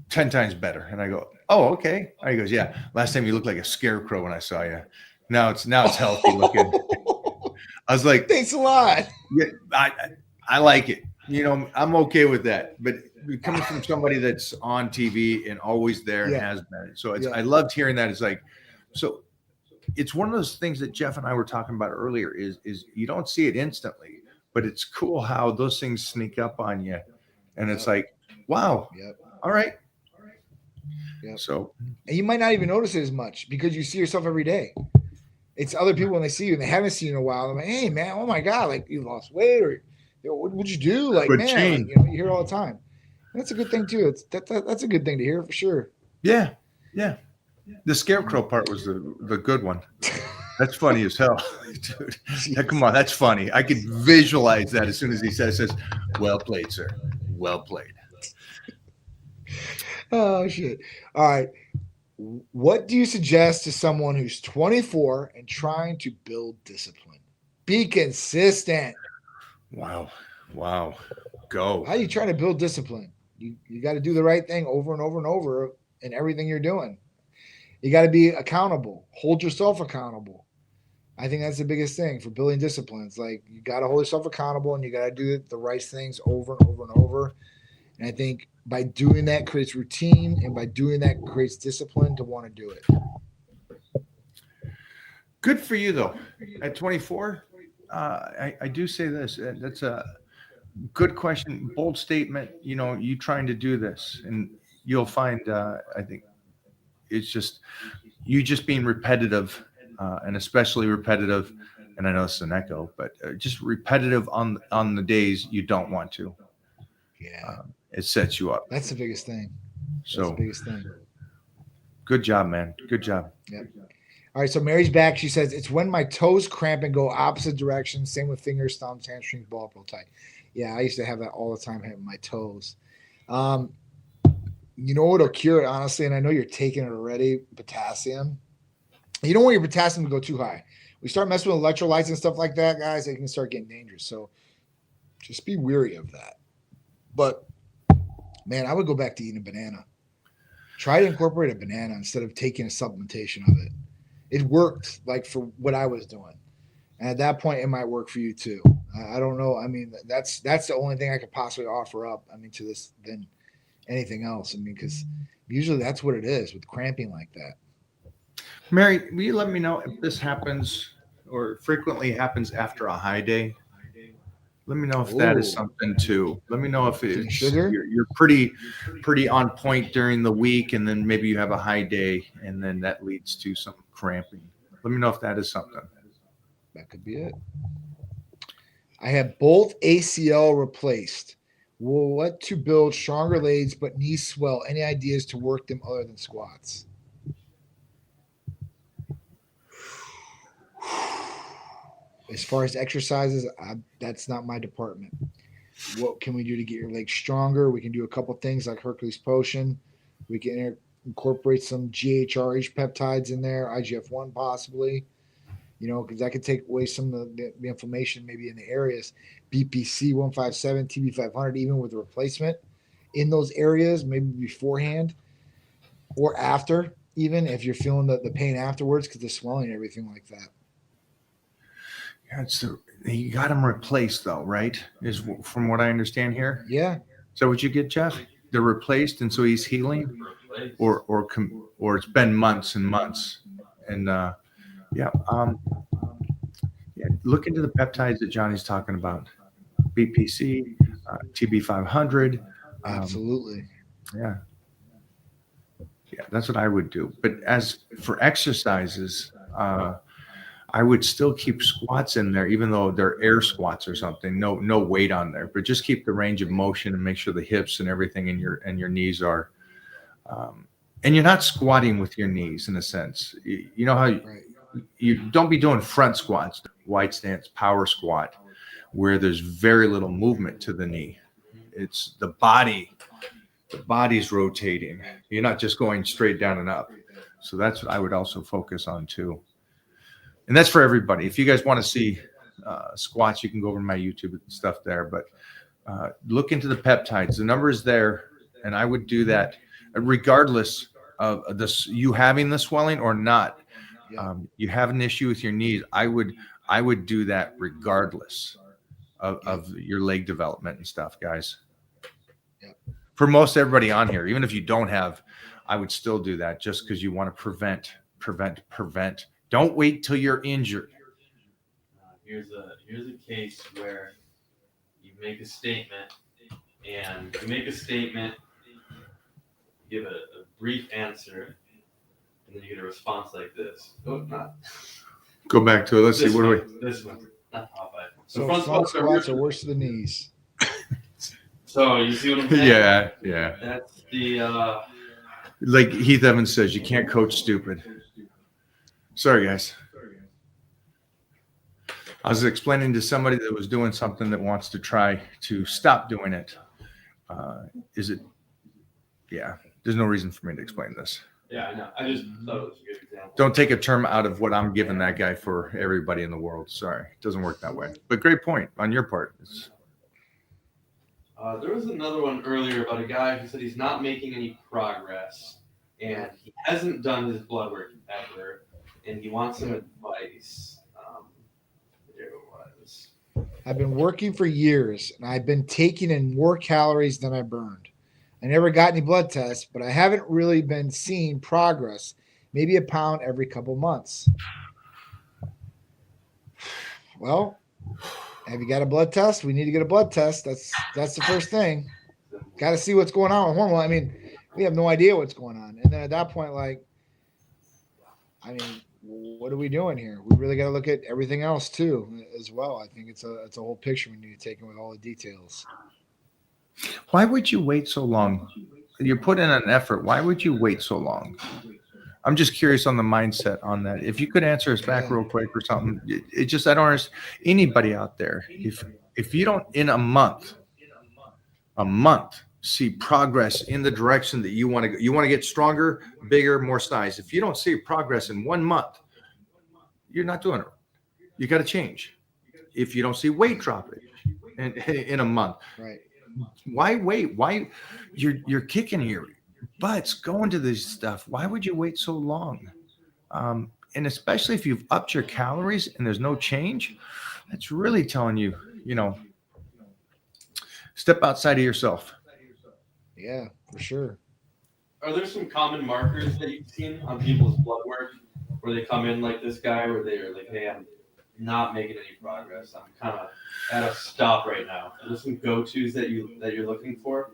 10 times better. And I go, oh, okay. And he goes, yeah. Last time you looked like a scarecrow when I saw you. Now it's healthy looking. I was like, thanks a lot. Yeah, I like it. I'm okay with that. But coming from somebody that's on TV and always there and has been, so I loved hearing that. It's like, so it's one of those things that Jeff and I were talking about earlier. Is you don't see it instantly, but it's cool how those things sneak up on you, and it's like, wow, all right. Yep. So, and you might not even notice it as much because you see yourself every day. It's other people when they see you and they haven't seen you in a while. They're like, hey man, oh my God, like you lost weight or what'd you do? Like, good man, like, you hear it all the time. And that's a good thing too. That's a good thing to hear for sure. Yeah. The scarecrow part was the good one. That's funny as hell, dude. Yeah, come on, that's funny. I could visualize that as soon as he says, "Well played, sir. Well played." Oh shit! All right. What do you suggest to someone who's 24 and trying to build discipline? Be consistent. Wow. Go. How are you trying to build discipline? You got to do the right thing over and over and over in everything you're doing. You got to be accountable. Hold yourself accountable. I think that's the biggest thing for building discipline. It's like you got to hold yourself accountable and you got to do the right things over and over and over. And I think by doing that creates routine, and by doing that creates discipline to want to do it. Good for you, though. At 24, I do say this. That's a good question, bold statement. You trying to do this, and you'll find, I think, it's just you just being repetitive, and especially repetitive. And I know it's an echo, but just repetitive on the days you don't want to. Yeah. It sets you up. That's the biggest thing. So, the biggest thing. Good job, man. Good job. Yep. All right. So Mary's back. She says, it's when my toes cramp and go opposite directions. Same with fingers, thumbs, hamstrings, ball pull tight. Yeah, I used to have that all the time hitting my toes. You know what'll cure it, honestly, and I know you're taking it already, potassium. You don't want your potassium to go too high. We start messing with electrolytes and stuff like that, guys, it can start getting dangerous. So just be weary of that. But man, I would go back to eating a banana. Try to incorporate a banana instead of taking a supplementation of it. It worked like for what I was doing. And at that point, it might work for you too. I don't know. I mean, that's the only thing I could possibly offer up, to this than anything else. Because usually that's what it is with cramping like that. Mary, will you let me know if this happens or frequently happens after a high day? Let me know if that is something too. Let me know if it's sugar. You're pretty on point during the week, and then maybe you have a high day, and then that leads to some cramping. Let me know if that is something. That could be it. I have both ACL replaced. Well, what to build stronger legs, but knees swell? Any ideas to work them other than squats? As far as exercises, that's not my department. What can we do to get your legs stronger? We can do a couple things like Hercules Potion. We can incorporate some GHRH peptides in there, IGF-1 possibly. because that could take away some of the inflammation maybe in the areas. BPC 157, TB 500, even with the replacement in those areas, maybe beforehand or after, even if you're feeling the pain afterwards because the swelling and everything like that. Yeah, you got him replaced though, right? Is from what I understand here. Yeah. Is that what you get, Jeff? They're replaced, and so he's healing, Replace. or it's been months and months, and yeah. Look into the peptides that Johnny's talking about, BPC, TB 500. Absolutely. Yeah, that's what I would do. But as for exercises, I would still keep squats in there, even though they're air squats or something. No weight on there, but just keep the range of motion and make sure the hips and everything in your knees are. And you're not squatting with your knees in a sense. You know how you don't be doing front squats, wide stance, power squat, where there's very little movement to the knee. It's the body's rotating. You're not just going straight down and up. So that's what I would also focus on too. And that's for everybody. If you guys want to see squats, you can go over to my YouTube stuff there. But look into the peptides. The number is there, and I would do that regardless of this, you having the swelling or not. You have an issue with your knees. I would do that regardless of your leg development and stuff, guys. For most everybody on here, even if you don't have, I would still do that just because you want to prevent. Don't wait till you're injured. Here's a case where you make a statement, and give a brief answer, and then you get a response like this. Oh, not. Go back to it. Let's see. What do we? This one, not Popeye. So front squats are worse than the knees. So you see what I'm saying? Yeah. That's the. Like Heath Evans says, you can't coach stupid. Sorry, guys. I was explaining to somebody that was doing something that wants to try to stop doing it. Yeah, there's no reason for me to explain this. Yeah, I know. I just thought it was a good example. Don't take a term out of what I'm giving that guy for everybody in the world. Sorry, it doesn't work that way. But great point on your part. There was another one earlier about a guy who said he's not making any progress, and he hasn't done his blood work ever, and he wants some advice. There it was. I've been working for years, and I've been taking in more calories than I burned. I never got any blood tests, but I haven't really been seeing progress, maybe a pound every couple months. Well, have you got a blood test? We need to get a blood test. That's the first thing. Got to see what's going on with hormone. I mean, we have no idea what's going on. And then at that point, what are we doing here? We really got to look at everything else too, as well. I think it's a whole picture we need to take in with all the details. Why would you wait so long? You're putting in an effort. Why would you wait so long? I'm just curious on the mindset on that. If you could answer us back real quick or something, I don't understand. Anybody out there, if you don't in a month, see progress in the direction that you want to go, you want to get stronger, bigger, more size. If you don't see progress in 1 month, you're not doing it. You got to change. If you don't see weight dropping in a month, right? Why wait? Why you're kicking your butts going to this stuff? Why would you wait so long? And especially if you've upped your calories and there's no change, that's really telling you, step outside of yourself. Yeah, for sure. Are there some common markers that you've seen on people's blood work where they come in like this guy, where they're like, "Hey, I'm not making any progress. I'm kind of at a stop right now." Are there some go-tos that you're looking for?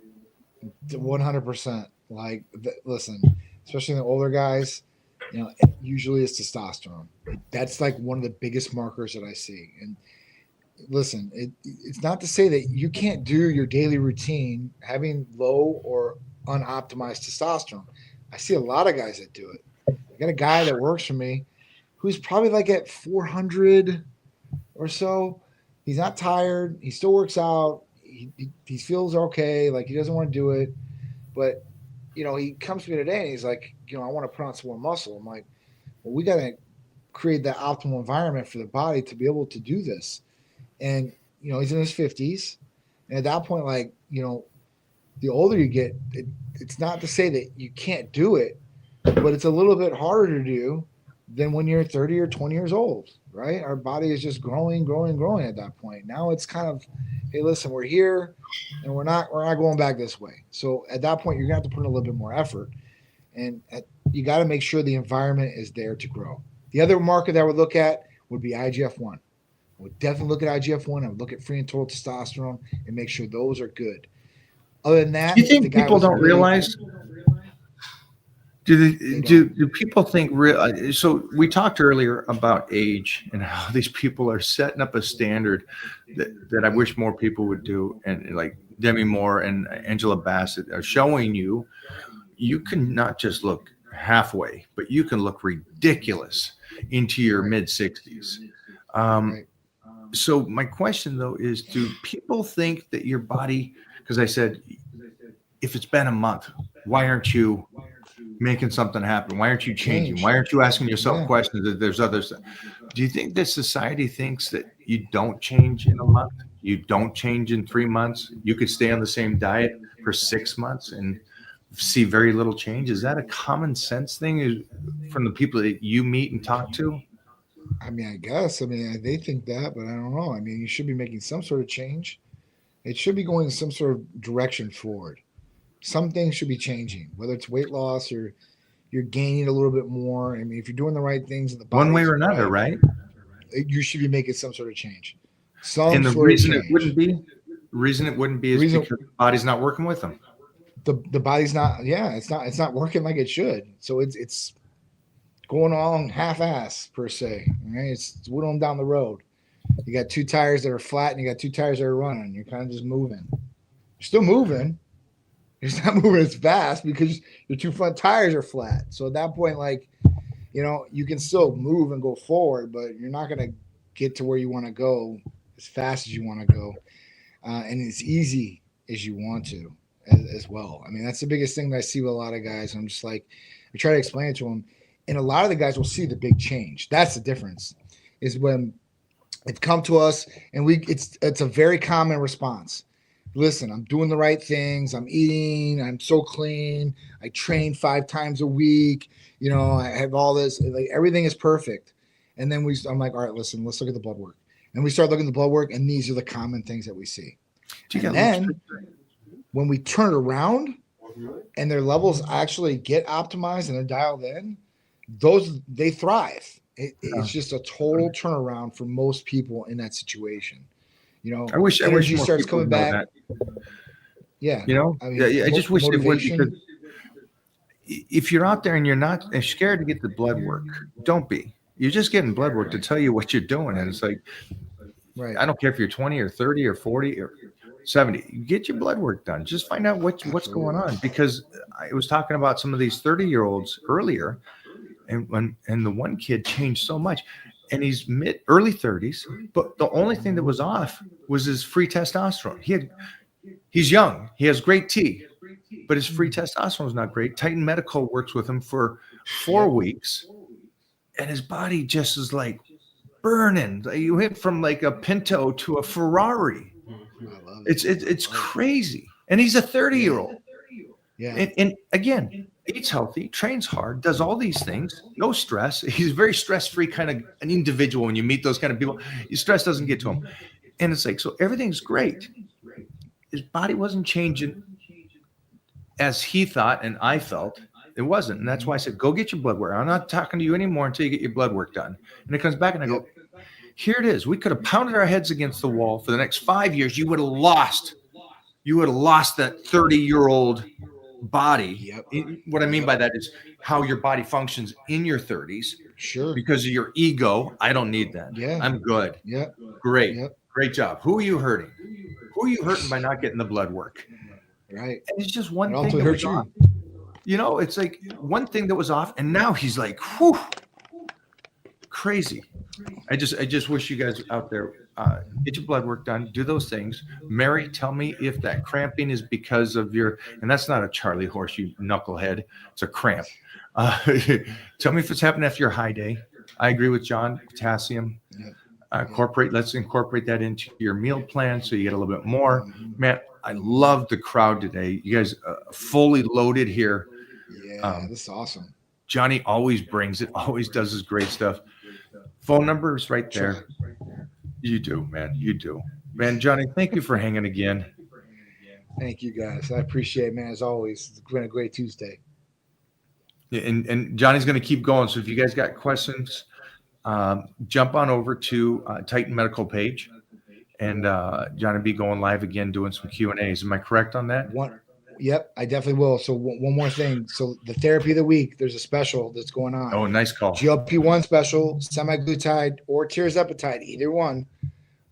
100%. Listen, especially the older guys, usually it's testosterone. That's like one of the biggest markers that I see. And listen, it's not to say that you can't do your daily routine having low or unoptimized testosterone. I see a lot of guys that do it. I got a guy that works for me who's probably like at 400 or so. He's not tired. He still works out. He feels okay. Like he doesn't want to do it. But, he comes to me today and he's like, I want to put on some more muscle. I'm like, well, we got to create that optimal environment for the body to be able to do this. And he's in his 50s, and at that point, like, the older you get, it's not to say that you can't do it, but it's a little bit harder to do than when you're 30 or 20 years old, right? Our body is just growing at that point. Now it's kind of, hey, listen, we're here, and we're not going back this way. So at that point, you're gonna have to put in a little bit more effort, and you got to make sure the environment is there to grow. The other marker that I would look at would be IGF-1. I would definitely look at IGF-1. I would look at free and total testosterone and make sure those are good. Other than that, Do you think people don't realize? Do people think real? So we talked earlier about age and how these people are setting up a standard that I wish more people would do, and like Demi Moore and Angela Bassett are showing you can not just look halfway, but you can look ridiculous into your mid 60s. So my question though is, do people think that your body? Because I said, if it's been a month, why aren't you making something happen? Why aren't you changing? Why aren't you asking yourself questions that there's others? Do you think that society thinks that you don't change in a month? You don't change in 3 months? You could stay on the same diet for 6 months and see very little change? Is that a common sense thing from the people that you meet and talk to? I mean, I guess. I mean, they think that, but I don't know. I mean, you should be making some sort of change. It should be going in some sort of direction forward. Some things should be changing, whether it's weight loss or you're gaining a little bit more. I mean, if you're doing the right things in the body, one way or another, right? You should be making some sort of change. And the reason it wouldn't be is because the body's not working with them. The body's not. Yeah, it's not working like it should. So it's going on half-ass per se. Right? It's whittling down the road. You got 2 tires that are flat, and you got 2 tires that are running. You're kind of just moving. You're still moving. You're just not moving as fast because your 2 front tires are flat. So at that point, like, you can still move and go forward, but you're not going to get to where you want to go as fast as you want to go, and as easy as you want to as well. I mean, that's the biggest thing that I see with a lot of guys. I'm just like, I try to explain it to them, and a lot of the guys will see the big change. That's the difference, is when they've come to us and it's a very common response. Listen, I'm doing the right things. I'm eating. I'm so clean. I train 5 times a week. I have all this. Like, everything is perfect. And then I'm like, all right, listen, let's look at the blood work. And we start looking at the blood work, and these are the common things that we see. And then when we turn it around and their levels actually get optimized and they're dialed in, they thrive. It's just a total turnaround for most people in that situation. I wish energy more starts people coming back. That. Yeah. I mean, I just wish they would, because if you're out there and you're not scared to get the blood work, don't be. You're just getting blood work to tell you what you're doing. And it's like, right. I don't care if you're 20 or 30 or 40 or 70, get your blood work done. Just find out what's going on. Because I was talking about some of these 30-year-olds earlier, and the one kid changed so much. And he's early 30s, but the only thing that was off was his free testosterone. He's young, he has great T, but his free testosterone is not great. Titan Medical works with him for 4 weeks, and his body just is like burning. You hit from like a Pinto to a Ferrari. It's crazy, and he's a 30-year-old. Yeah, and again, eats healthy, trains hard, does all these things, no stress. He's a very stress-free kind of an individual. When you meet those kind of people, your stress doesn't get to him. And it's like, so everything's great. His body wasn't changing as he thought and I felt. It wasn't. And that's why I said, go get your blood work. I'm not talking to you anymore until you get your blood work done. And it comes back and I go, here it is. We could have pounded our heads against the wall for the next 5 years. You would have lost that 30-year-old body. What I mean by that is how your body functions in your 30s. Sure. Because of your ego. I don't need that. Yeah. I'm good. Yeah. Great. Yep. Great job. Who are you hurting? Who are you hurting by not getting the blood work? Right. And it's just one thing that was off. It's like one thing that was off, and now he's like, whew, crazy. I just wish you guys out there get your blood work done, do those things. Mary, tell me if that cramping is because of and that's not a Charlie horse, you knucklehead. It's a cramp. Tell me if it's happening after your high day. I agree with John. Potassium. Yep. Let's incorporate that into your meal plan so you get a little bit more. Mhm. Man, I love the crowd today. You guys fully loaded here. Yeah, this is awesome. Johnny always brings it, always does his great stuff. Phone number is right there. You do, man. You do. Man, Johnny, thank you for hanging again. Thank you guys. I appreciate it, man. As always, it's been a great Tuesday. Yeah, and Johnny's going to keep going. So if you guys got questions, jump on over to Titan Medical page, and Johnny be going live again doing some Q&As. Am I correct on that? Yep, I definitely will. So one more thing. So the therapy of the week, there's a special that's going on. Oh, nice call. GLP-1 special, semaglutide or tirzepatide, either one.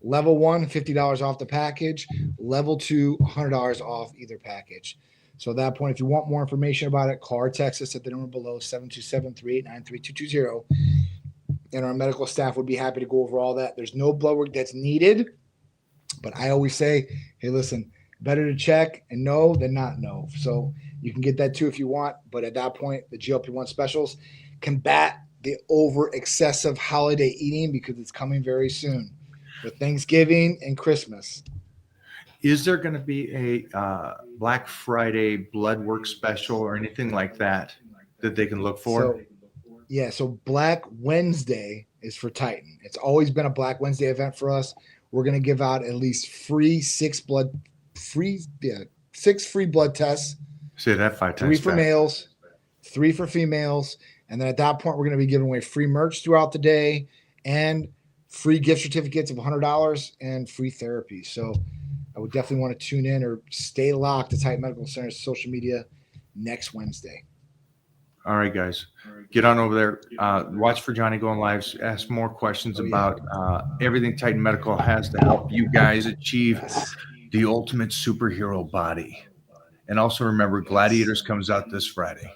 Level 1, $50 off the package. Level 2, $100 off either package. So at that point, if you want more information about it, call or text us at the number below, 727-389-3220. And our medical staff would be happy to go over all that. There's no blood work that's needed. But I always say, hey, listen, better to check and know than not know. So you can get that too if you want. But at that point, the GLP-1 specials combat the over excessive holiday eating because it's coming very soon with Thanksgiving and Christmas. Is there going to be a Black Friday blood work special or anything like that they can look for? So Black Wednesday is for Titan. It's always been a Black Wednesday event for us. We're going to give out at least six free blood tests. Say that 5 times. 3 for males, 3 for females. And then at that point, we're going to be giving away free merch throughout the day and free gift certificates of $100 and free therapy. So I would definitely want to tune in or stay locked to Titan Medical Center's social media next Wednesday. All right, guys, get on over there. Watch for Johnny going live. Ask more questions about everything Titan Medical has to help you guys achieve the ultimate superhero body. And also remember, Gladiators comes out this Friday.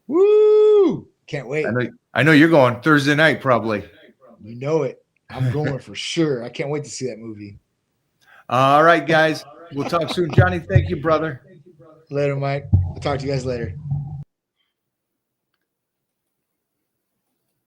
Woo! Can't wait. I know you're going Thursday night, probably. You know it. I'm going for sure. I can't wait to see that movie. All right, guys. We'll talk soon. Johnny, thank you, brother. Later, Mike. I'll talk to you guys later.